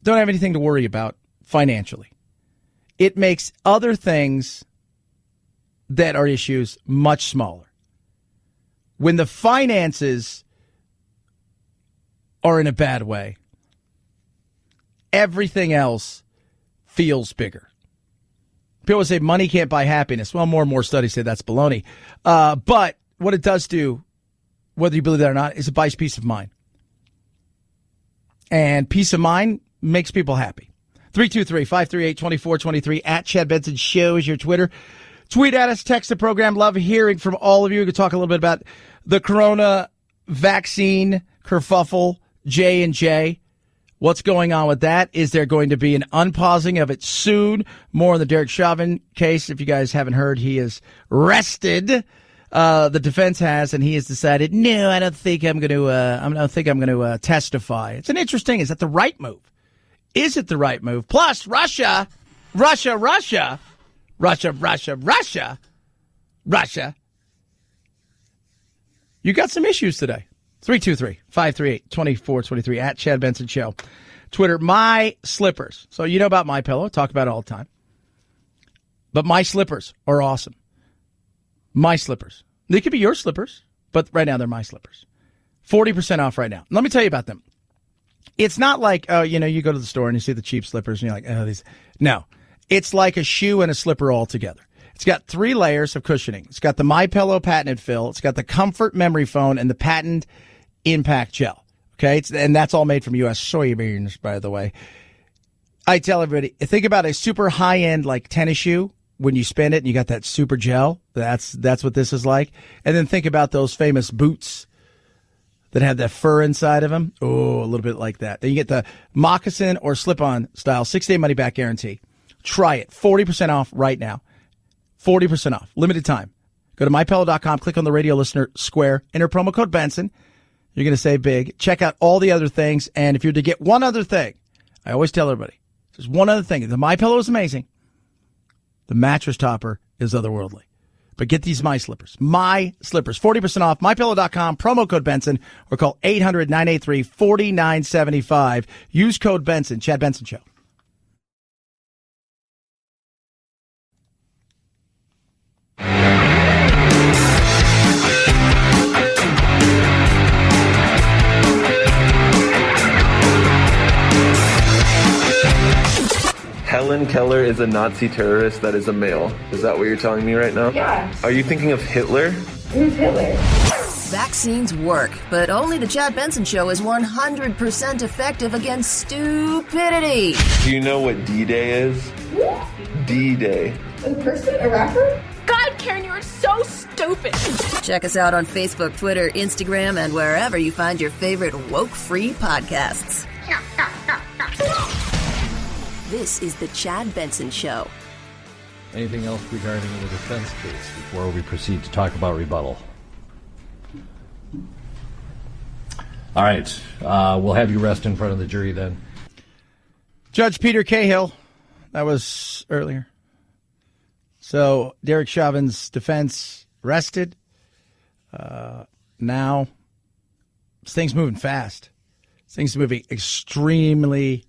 don't have anything to worry about financially, it makes other things that are issues much smaller. When the finances are in a bad way, everything else feels bigger. People say money can't buy happiness. Well, more and more studies say that's baloney. But what it does do, whether you believe that or not, is it buys peace of mind. And peace of mind makes people happy. 323-538-2423 at Chad Benson Show is your Twitter. Tweet at us, text the program. Love hearing from all of you. We could talk a little bit about the corona vaccine kerfuffle, J&J. What's going on with that? Is there going to be an unpausing of it soon? More on the Derek Chauvin case. If you guys haven't heard, he is rested. The defense has, and he has decided, no, I don't think I'm going to testify. It's an interesting. Is that the right move? Is it the right move? Plus, Russia. You got some issues today. 323-538-2423 at Chad Benson Show. Twitter, my slippers. So you know about My Pillow. Talk about it all the time. But my slippers are awesome. My slippers. They could be your slippers, but right now they're my slippers. 40% off right now. Let me tell you about them. It's not like, you go to the store and you see the cheap slippers and you're like, oh, these. No. It's like a shoe and a slipper all together. It's got 3 layers of cushioning. It's got the My Pillow patented fill. It's got the Comfort memory foam and the patent impact gel. Okay? And that's all made from U.S. soybeans, by the way. I tell everybody, think about a super high-end like tennis shoe. When you spin it and you got that super gel, that's what this is like. And then think about those famous boots that have that fur inside of them. Oh, a little bit like that. Then you get the moccasin or slip-on style 6-day money-back guarantee. Try it. 40% off right now. 40% off. Limited time. Go to mypillow.com, click on the radio listener square, enter promo code Benson. You're going to save big. Check out all the other things. And if you're to get one other thing, I always tell everybody, there's one other thing. The MyPillow is amazing. The mattress topper is otherworldly. But get these My Slippers. My Slippers. 40% off. MyPillow.com. Promo code Benson. Or call 800-983-4975. Use code Benson. Chad Benson Show. Helen Keller is a Nazi terrorist that is a male. Is that what you're telling me right now? Yeah. Are you thinking of Hitler? Who's Hitler? Vaccines work, but only the Chad Benson Show is 100% effective against stupidity. Do you know what D-Day is? D-Day. A person? A rapper? God, Karen, you are so stupid. Check us out on Facebook, Twitter, Instagram, and wherever you find your favorite woke-free podcasts. This is the Chad Benson Show. Anything else regarding the defense case before we proceed to talk about rebuttal? All right. We'll have you rest in front of the jury then. Judge Peter Cahill. That was earlier. So Derek Chauvin's defense rested. Now, this thing's moving fast. This thing's moving extremely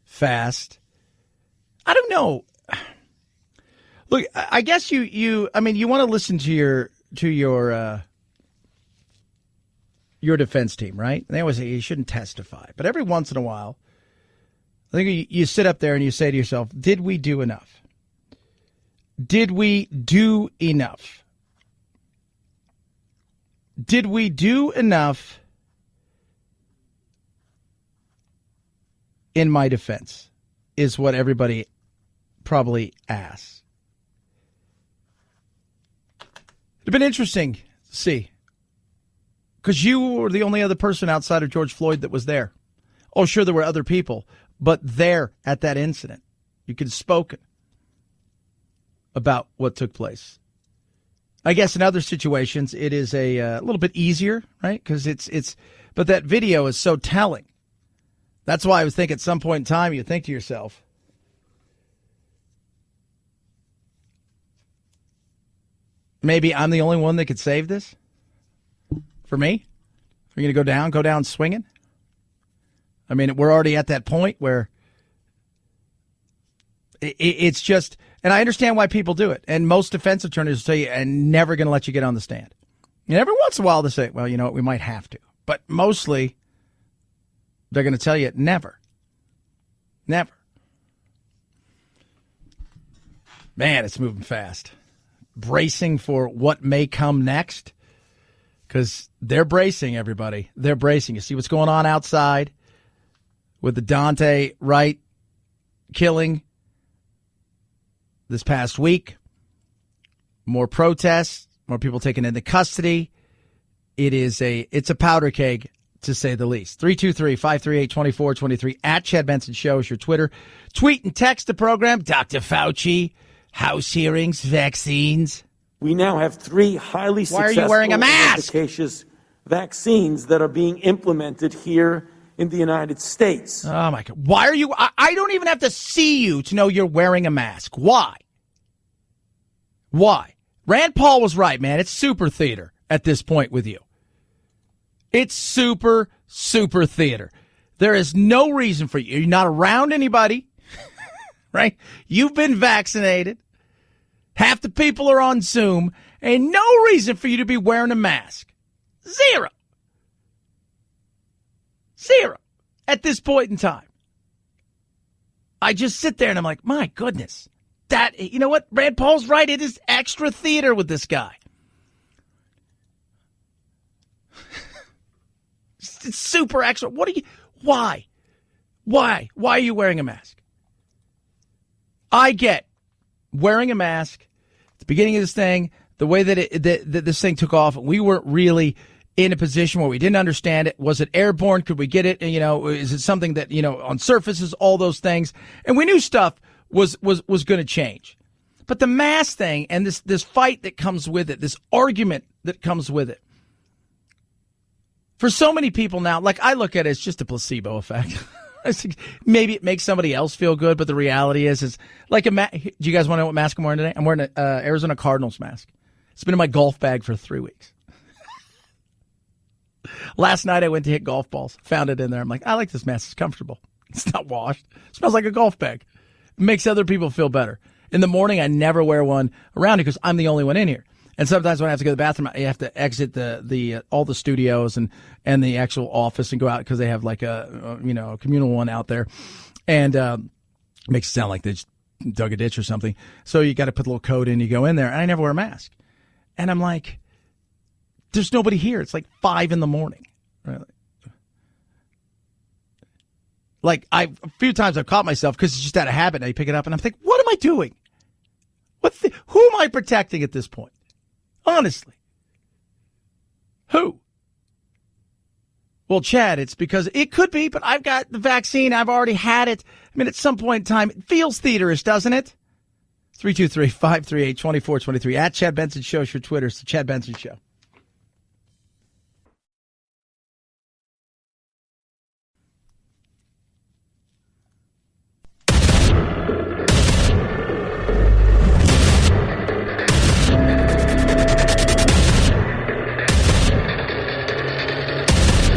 fast. I don't know. Look, I guess you want to listen to your defense team, right? They always say you shouldn't testify, but every once in a while, I think you sit up there and you say to yourself, did we do enough? Did we do enough? Did we do enough in my defense? Is what everybody probably asks. It'd been interesting to see, because you were the only other person outside of George Floyd that was there. Oh, sure, there were other people, but there at that incident, you could have spoken about what took place. I guess in other situations, it is a little bit easier, right? Because but that video is so telling. That's why I was thinking at some point in time, you think to yourself, maybe I'm the only one that could save this? For me? Are you going to go down swinging? I mean, we're already at that point where it's just, and I understand why people do it. And most defense attorneys will tell you, I'm never going to let you get on the stand. And every once in a while they say, well, you know what, we might have to. But mostly, they're going to tell you never. Never. Man, it's moving fast. Bracing for what may come next. Because they're bracing, everybody. They're bracing. You see what's going on outside with the Dante Wright killing this past week. More protests, more people taken into custody. It's a powder keg, to say the least. 323-538-2423 at Chad Benson Show is your Twitter. Tweet and text the program. Dr. Fauci, House hearings, vaccines. We now have 3 highly successful Why are you wearing a mask? efficacious vaccines that are being implemented here in the United States. Oh, my God. Why are you? I don't even have to see you to know you're wearing a mask. Why? Why? Rand Paul was right, man. It's super theater at this point with you. It's super theater. There is no reason for you. You're not around anybody, right? You've been vaccinated. Half the people are on Zoom. Ain't no reason for you to be wearing a mask. Zero at this point in time. I just sit there and I'm like, my goodness. That, you know what? Rand Paul's right. It is extra theater with this guy. It's super extra. Why are you wearing a mask? I get wearing a mask at the beginning of this thing, the way that this thing took off, we weren't really in a position where we didn't understand it. Was it airborne? Could we get it? You know, is it something that, you know, on surfaces, all those things? And we knew stuff was going to change. But the mask thing and this fight that comes with it, this argument that comes with it, for so many people now, like I look at it as just a placebo effect. Maybe it makes somebody else feel good, but the reality is like do you guys want to know what mask I'm wearing today? I'm wearing an Arizona Cardinals mask. It's been in my golf bag for 3 weeks. Last night I went to hit golf balls, found it in there. I'm like, I like this mask. It's comfortable. It's not washed. It smells like a golf bag. It makes other people feel better. In the morning, I never wear one around here because I'm the only one in here. And sometimes when I have to go to the bathroom, I have to exit the all the studios and the actual office and go out because they have like a communal one out there, and makes it sound like they just dug a ditch or something. So you got to put a little coat in. You go in there, and I never wear a mask. And I'm like, there's nobody here. It's like 5 a.m. Right? Like a few times I've caught myself because it's just out of habit. And I pick it up and I'm thinking, what am I doing? Who am I protecting at this point? Honestly. Who? Well, Chad, it's because it could be, but I've got the vaccine. I've already had it. I mean, at some point in time, it feels theaterish, doesn't it? 323-538-2423. At Chad Benson Show is your Twitter. It's the Chad Benson Show.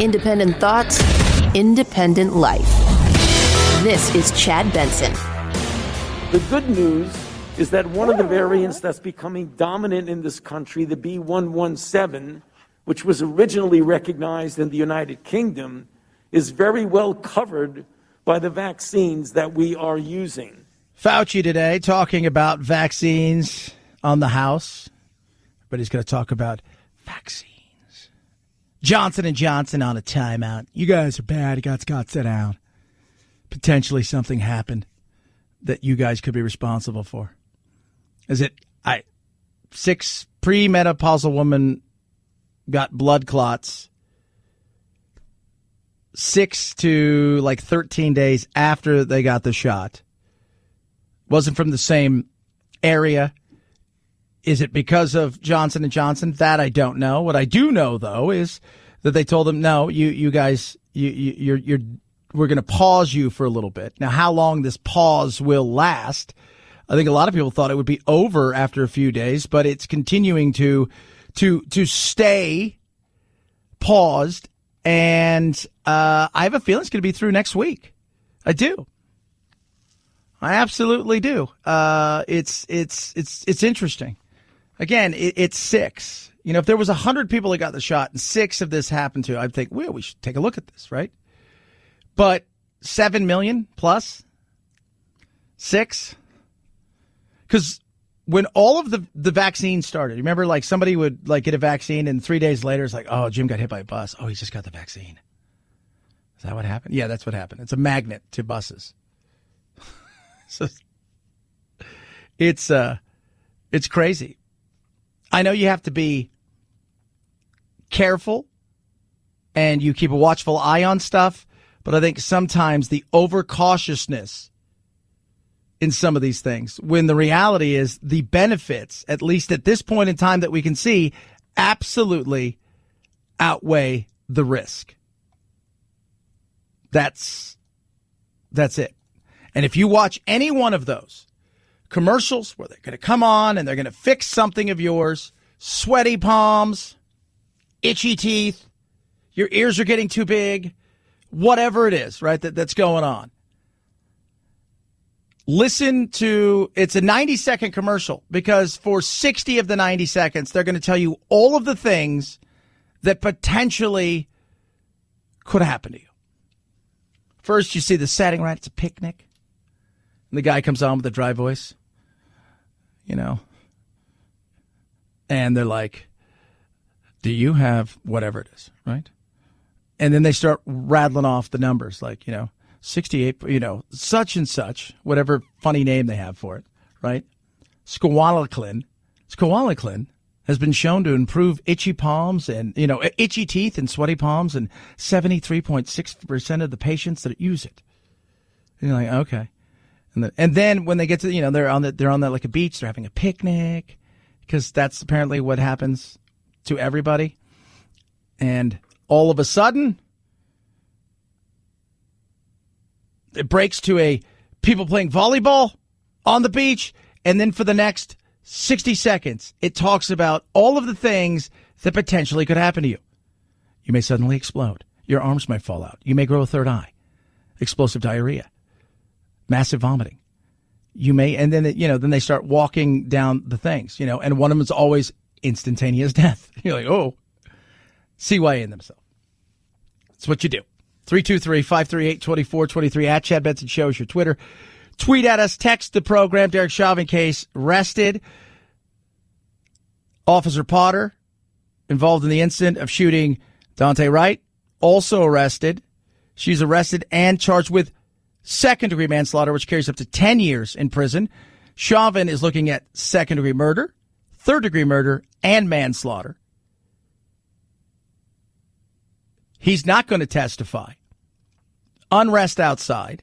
Independent thoughts, independent life. This is Chad Benson. The good news is that one of the variants that's becoming dominant in this country, the B117, which was originally recognized in the United Kingdom, is very well covered by the vaccines that we are using. Fauci today talking about vaccines on the House, but he's going to talk about vaccines. Johnson & Johnson on a timeout. You guys are bad. You guys got sit down. Potentially something happened that you guys could be responsible for. Is it 6 premenopausal women got blood clots 6 to 13 days after they got the shot? Wasn't from the same area. Is it because of Johnson & Johnson? That I don't know. What I do know, though, is that they told them, no, you guys, we're going to pause you for a little bit. Now, how long this pause will last, I think a lot of people thought it would be over after a few days, but it's continuing to stay paused, and I have a feeling it's going to be through next week. I do. I absolutely do. It's interesting. Again, it's 6. You know, if there was 100 people that got the shot and 6 of this happened to, I'd think, well, we should take a look at this, right? But 7 million plus 6, because when all of the vaccines started, remember, somebody would get a vaccine and 3 days later it's like, oh, Jim got hit by a bus. Oh, he just got the vaccine. Is that what happened? Yeah, that's what happened. It's a magnet to buses. So it's crazy. I know you have to be careful and you keep a watchful eye on stuff, but I think sometimes the overcautiousness in some of these things, when the reality is the benefits, at least at this point in time that we can see, absolutely outweigh the risk. That's it. And if you watch any one of those commercials where they're going to come on and they're going to fix something of yours, sweaty palms, itchy teeth, your ears are getting too big, whatever it is, right, that's going on. Listen to, it's a 90-second commercial, because for 60 of the 90 seconds, they're going to tell you all of the things that potentially could happen to you. First, you see the setting, right? It's a picnic. And the guy comes on with a dry voice, and they're like, do you have whatever it is, right? And then they start rattling off the numbers, 68, such and such, whatever funny name they have for it, right? Squalaclin. has been shown to improve itchy palms and, itchy teeth and sweaty palms in 73.6% of the patients that use it. And you're like, okay. And then when they get to, they're on that like a beach, they're having a picnic, because that's apparently what happens to everybody. And all of a sudden, it breaks to people playing volleyball on the beach. And then for the next 60 seconds, it talks about all of the things that potentially could happen to you. You may suddenly explode. Your arms might fall out. You may grow a third eye. Explosive diarrhea. Massive vomiting. You may, and then, then they start walking down the things, and one of them is always instantaneous death. You're like, oh, CYA themselves. That's what you do. 323-538-2423 at Chad Benson Show is your Twitter. Tweet at us, text the program. Derek Chauvin case arrested. Officer Potter, involved in the incident of shooting Dante Wright, also arrested. She's arrested and charged with second-degree manslaughter, which carries up to 10 years in prison. Chauvin is looking at second-degree murder, third-degree murder, and manslaughter. He's not going to testify. Unrest outside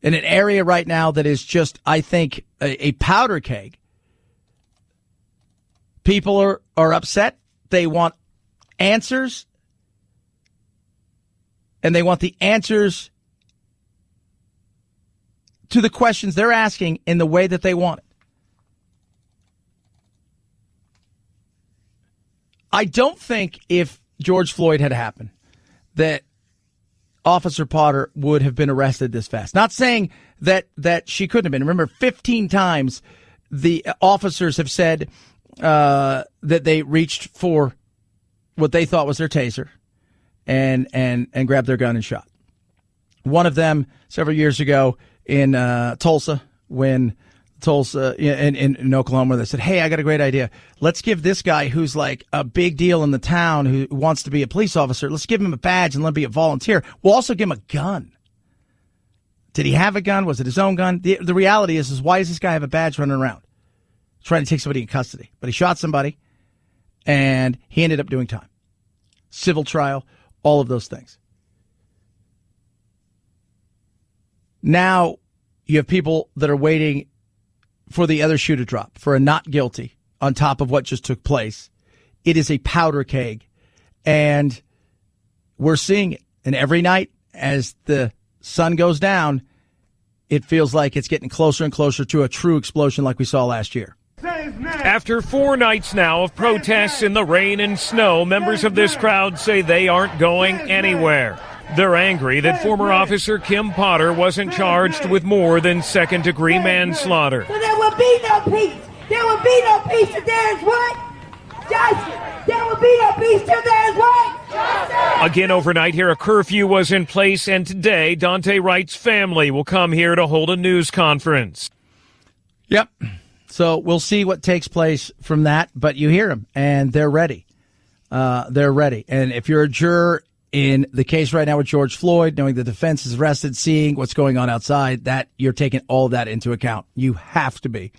in an area right now that is just, I think, a powder keg. People are upset. They want answers. And they want the answers to the questions they're asking in the way that they want it. I don't think if George Floyd had happened that Officer Potter would have been arrested this fast. Not saying that she couldn't have been. Remember, 15 times the officers have said that they reached for what they thought was their taser and grabbed their gun and shot. One of them several years ago in Tulsa, when Tulsa in Oklahoma, they said, hey, I got a great idea. Let's give this guy who's like a big deal in the town who wants to be a police officer, let's give him a badge and let him be a volunteer. We'll also give him a gun. Did he have a gun? Was it his own gun? The reality is why does this guy have a badge running around trying to take somebody in custody? But he shot somebody and he ended up doing time. Civil trial, all of those things. Now you have people that are waiting for the other shoe to drop, for a not guilty on top of what just took place. It is a powder keg, and we're seeing it. And every night as the sun goes down, it feels like it's getting closer and closer to a true explosion like we saw last year. After 4 nights now of protests in the rain and snow, members of this crowd say they aren't going anywhere. They're angry that former Officer Kim Potter wasn't charged with more than second-degree manslaughter. So there will be no peace. There will be no peace if there is what? Justice. There will be no peace till there is what? Justice. Again overnight here, a curfew was in place, and today Dante Wright's family will come here to hold a news conference. Yep. So we'll see what takes place from that, but you hear them, and they're ready. They're ready. And if you're a juror in the case right now with George Floyd, knowing the defense is arrested, seeing what's going on outside, that you're taking all that into account. You have to be.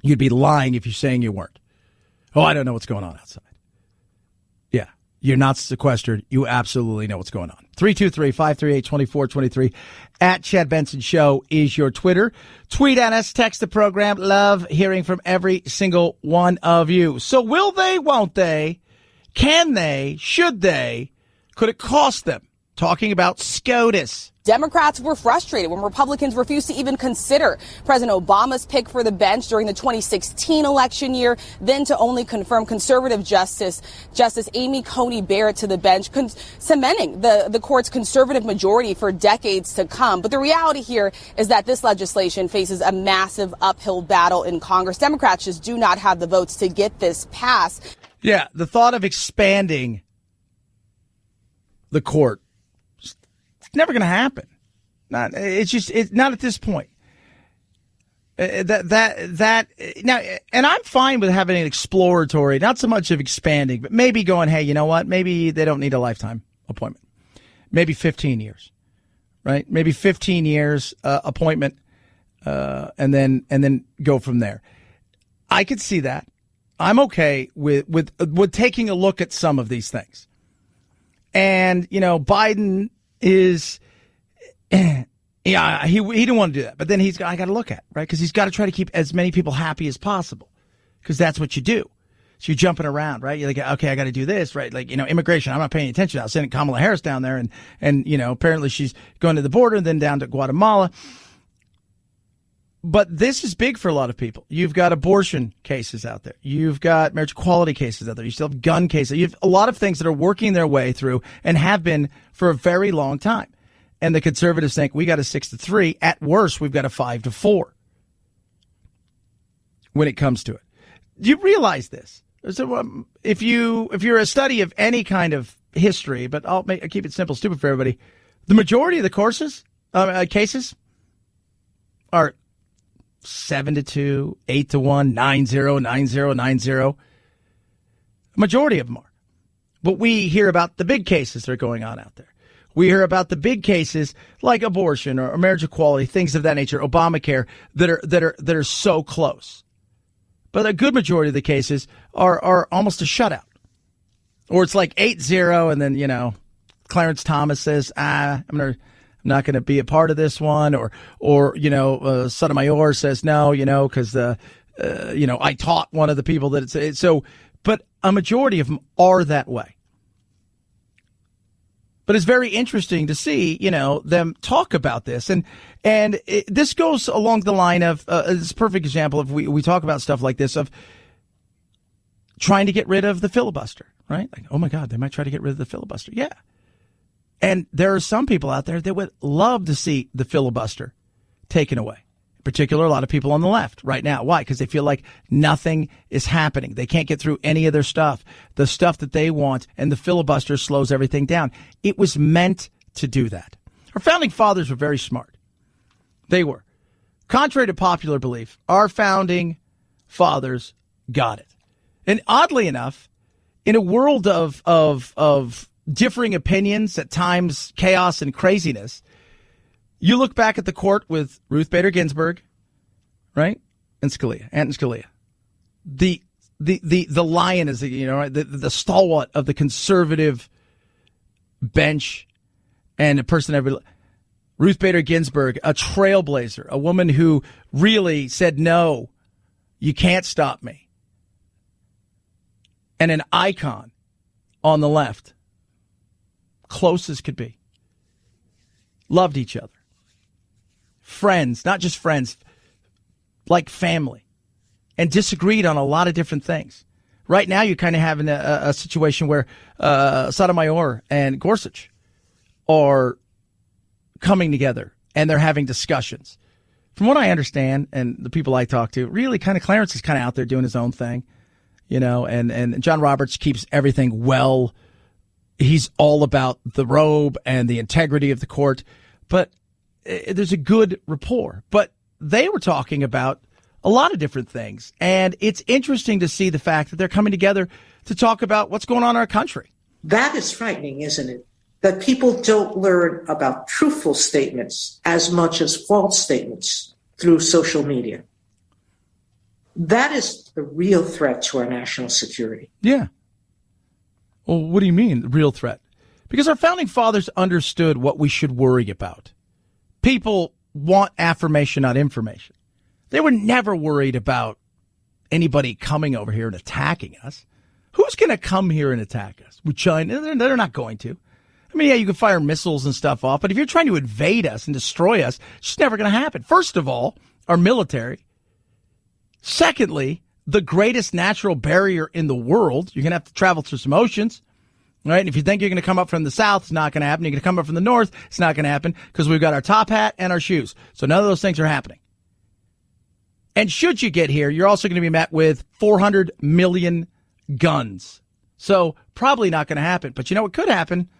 You'd be lying if you're saying you weren't. Oh, I don't know what's going on outside. Yeah, you're not sequestered. You absolutely know what's going on. 323-538-2423 at Chad Benson Show is your Twitter. Tweet at us, text the program. Love hearing from every single one of you. So will they, won't they? Can they? Should they? Could it cost them? Talking about SCOTUS. Democrats were frustrated when Republicans refused to even consider President Obama's pick for the bench during the 2016 election year, then to only confirm conservative Justice Amy Coney Barrett to the bench, cementing the court's conservative majority for decades to come. But the reality here is that this legislation faces a massive uphill battle in Congress. Democrats just do not have the votes to get this passed. Yeah, the thought of expanding the court, it's never going to happen. It's not at this point. Now, and I'm fine with having an exploratory, not so much of expanding, but maybe going, hey, you know what? Maybe they don't need a lifetime appointment. Maybe 15 years, right? Maybe 15 years appointment, and then go from there. I could see that. I'm okay with taking a look at some of these things. And, Biden is, he didn't want to do that. But then I got to look at it, right? Because he's got to try to keep as many people happy as possible. Because that's what you do. So you're jumping around, right? You're like, okay, I got to do this, right? Like, immigration, I'm not paying attention. I was sending Kamala Harris down there and apparently she's going to the border and then down to Guatemala. But this is big for a lot of people. You've got abortion cases out there. You've got marriage equality cases out there. You still have gun cases. You have a lot of things that are working their way through and have been for a very long time. And the conservatives think we got a 6-3. At worst, we've got a 5-4 when it comes to it. Do you realize this? So, if you're a study of any kind of history, but I'll keep it simple, stupid for everybody. The majority of the cases are 7-2, 8-1, 9-0, 9-0, 9-0. Majority of them are. But we hear about the big cases that are going on out there. We hear about the big cases like abortion or marriage equality, things of that nature, Obamacare, that are so close. But a good majority of the cases are almost a shutout. Or it's like 8-0, and then, Clarence Thomas says, I'm not going to be a part of this one. Or Sotomayor says no, because, I taught one of the people that it's so. But a majority of them are that way. But it's very interesting to see, them talk about this. And this goes along the line of, it's a perfect example of we talk about stuff like this, of trying to get rid of the filibuster, right? Like, oh my God, they might try to get rid of the filibuster. Yeah. And there are some people out there that would love to see the filibuster taken away. In particular, a lot of people on the left right now. Why? Because they feel like nothing is happening. They can't get through any of their stuff, the stuff that they want, and the filibuster slows everything down. It was meant to do that. Our founding fathers were very smart. They were. Contrary to popular belief, our founding fathers got it. And oddly enough, in a world of differing opinions, at times chaos and craziness, you look back at the court with Ruth Bader Ginsburg, right, and Scalia, and Scalia, the lion is the stalwart of the conservative bench, and a person Ruth Bader Ginsburg, a trailblazer, a woman who really said no, you can't stop me, and an icon on the left, close as could be, loved each other. Friends, not just friends, like family, and disagreed on a lot of different things. Right now, you're kind of having a situation where Sotomayor and Gorsuch are coming together, and they're having discussions. From what I understand, and the people I talk to, really kind of Clarence is kind of out there doing his own thing, and John Roberts keeps everything well. He's all about the robe and the integrity of the court, but there's a good rapport. But they were talking about a lot of different things. And it's interesting to see the fact that they're coming together to talk about what's going on in our country. That is frightening, isn't it? That people don't learn about truthful statements as much as false statements through social media. That is the real threat to our national security. Yeah. Well, what do you mean, real threat? Because our founding fathers understood what we should worry about. People want affirmation, not information. They were never worried about anybody coming over here and attacking us. Who's going to come here and attack us? With China? They're not going to. I mean, yeah, you can fire missiles and stuff off, but if you're trying to invade us and destroy us, it's just never going to happen. First of all, our military. Secondly, the greatest natural barrier in the world. You're going to have to travel through some oceans. Right? And if you think you're going to come up from the south, it's not going to happen. You're going to come up from the north, it's not going to happen because we've got our top hat and our shoes. So none of those things are happening. And should you get here, you're also going to be met with 400 million guns. So probably not going to happen. But you know what could happen?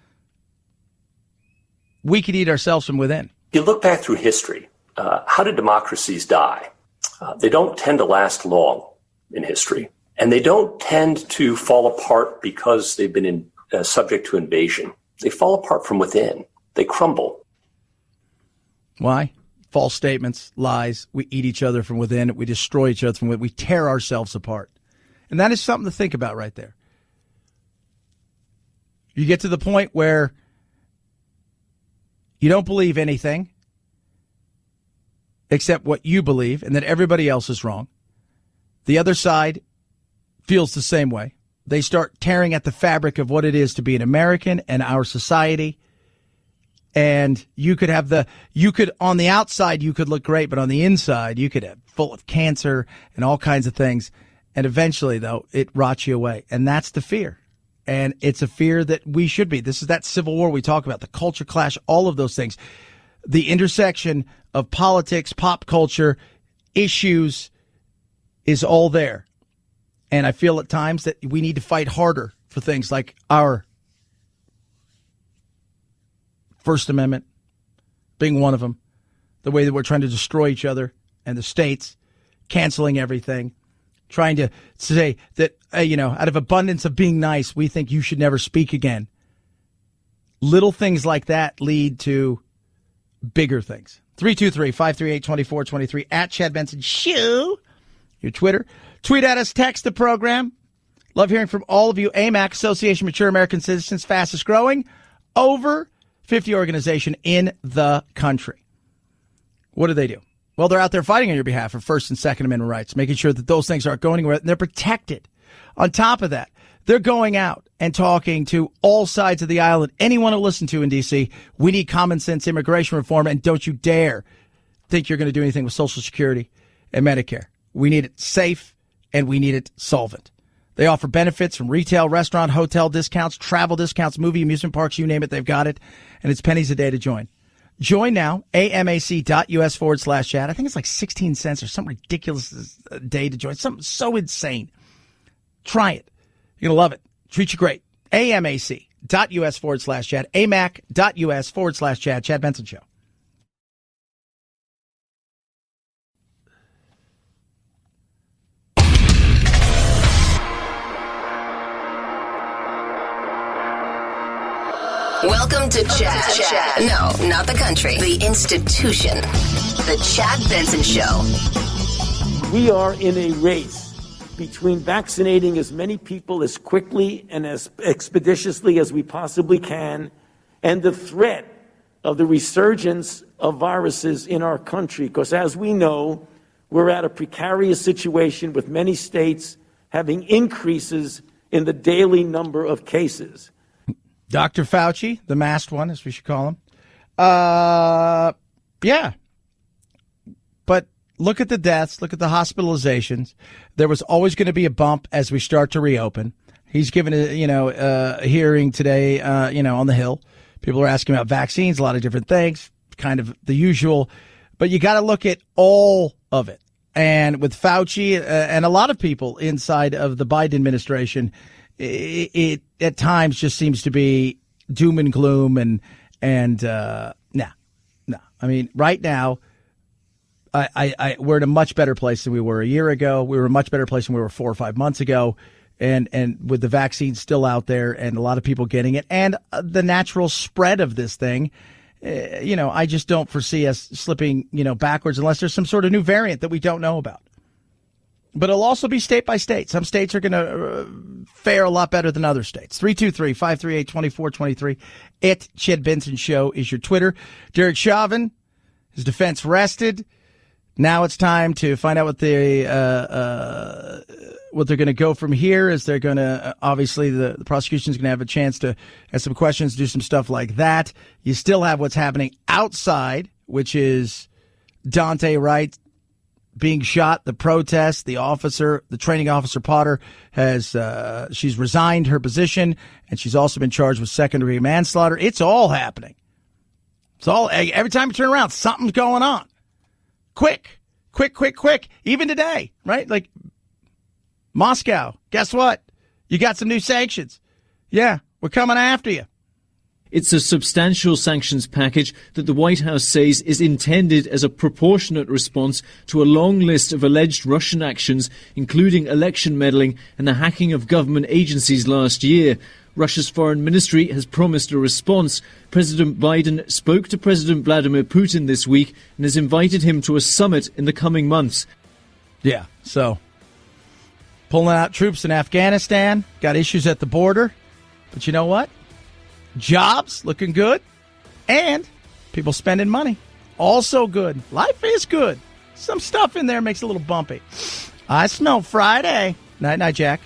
We could eat ourselves from within. You look back through history. How did democracies die? They don't tend to last long in history. And they don't tend to fall apart because they've been subject to invasion. They fall apart from within. They crumble. Why? False statements, lies. We eat each other from within. We destroy each other from within. We tear ourselves apart. And that is something to think about right there. You get to the point where you don't believe anything except what you believe, and that everybody else is wrong. The other side feels the same way. They start tearing at the fabric of what it is to be an American and our society. And you could have on the outside, you could look great, but on the inside, you could have full of cancer and all kinds of things. And eventually, though, it rots you away. And that's the fear. And it's a fear that we should be. This is that civil war we talk about, the culture clash, all of those things. The intersection of politics, pop culture, issues is all there. And I feel at times that we need to fight harder for things like our First Amendment being one of them, the way that we're trying to destroy each other and the states, canceling everything, trying to say that, out of abundance of being nice, we think you should never speak again. Little things like that lead to bigger things. 323-538-2423 at Chad Benson Show. Your Twitter. Tweet at us, text the program. Love hearing from all of you. AMAC, Association of Mature American Citizens, fastest growing, over 50 organization in the country. What do? Well, they're out there fighting on your behalf for First and Second Amendment rights, making sure that those things aren't going anywhere, and they're protected. On top of that, they're going out and talking to all sides of the aisle and anyone to listen to in D.C. We need common sense immigration reform, and don't you dare think you're going to do anything with Social Security and Medicare. We need it safe, and we need it solvent. They offer benefits from retail, restaurant, hotel discounts, travel discounts, movie, amusement parks, you name it, they've got it, and it's pennies a day to join. Join now, amac.us/chat. I think it's like 16 cents or some ridiculous day to join. Something so insane. Try it. You're going to love it. Treat you great. amac.us/chat. amac.us/chat. Chad Benson Show. Welcome to Chad. No, not the country. The institution. The Chad Benson Show. We are in a race between vaccinating as many people as quickly and as expeditiously as we possibly can, and the threat of the resurgence of viruses in our country. Because as we know, we're at a precarious situation with many states having increases in the daily number of cases. Dr. Fauci, the masked one, as we should call him. Yeah. But look at the deaths. Look at the hospitalizations. There was always going to be a bump as we start to reopen. He's given a hearing today, on the Hill. People are asking about vaccines, a lot of different things, kind of the usual. But you got to look at all of it. And with Fauci and a lot of people inside of the Biden administration, it at times just seems to be doom and gloom and no. I mean, right now, we're in a much better place than we were a year ago. We were in a much better place than we were 4 or 5 months ago. And with the vaccine still out there and a lot of people getting it and the natural spread of this thing, I just don't foresee us slipping, backwards unless there's some sort of new variant that we don't know about. But it'll also be state by state. Some states are going to fare a lot better than other states. 323-538-2423. At Chad Benson Show is your Twitter. Derek Chauvin, his defense rested. Now it's time to find out what they're going to go from here. Is they're going to, obviously, the prosecution is going to have a chance to ask some questions, do some stuff like that. You still have what's happening outside, which is Dante Wright being shot, the protest, the training officer Potter she's resigned her position, and she's also been charged with second-degree manslaughter. It's all happening. Every time you turn around, something's going on. Quick. Even today, right? Like Moscow, guess what? You got some new sanctions. Yeah, we're coming after you. It's a substantial sanctions package that the White House says is intended as a proportionate response to a long list of alleged Russian actions, including election meddling and the hacking of government agencies last year. Russia's foreign ministry has promised a response. President Biden spoke to President Vladimir Putin this week and has invited him to a summit in the coming months. Yeah, so Pulling out troops in Afghanistan. Got issues at the border. But you know what? Jobs looking good. And people spending money. Also good. Life is good. Some stuff in there makes it a little bumpy. I smell Friday. Night, Jack.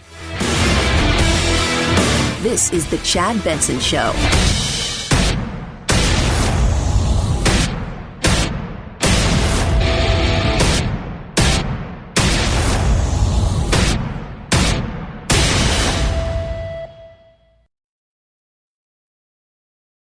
This is the Chad Benson Show.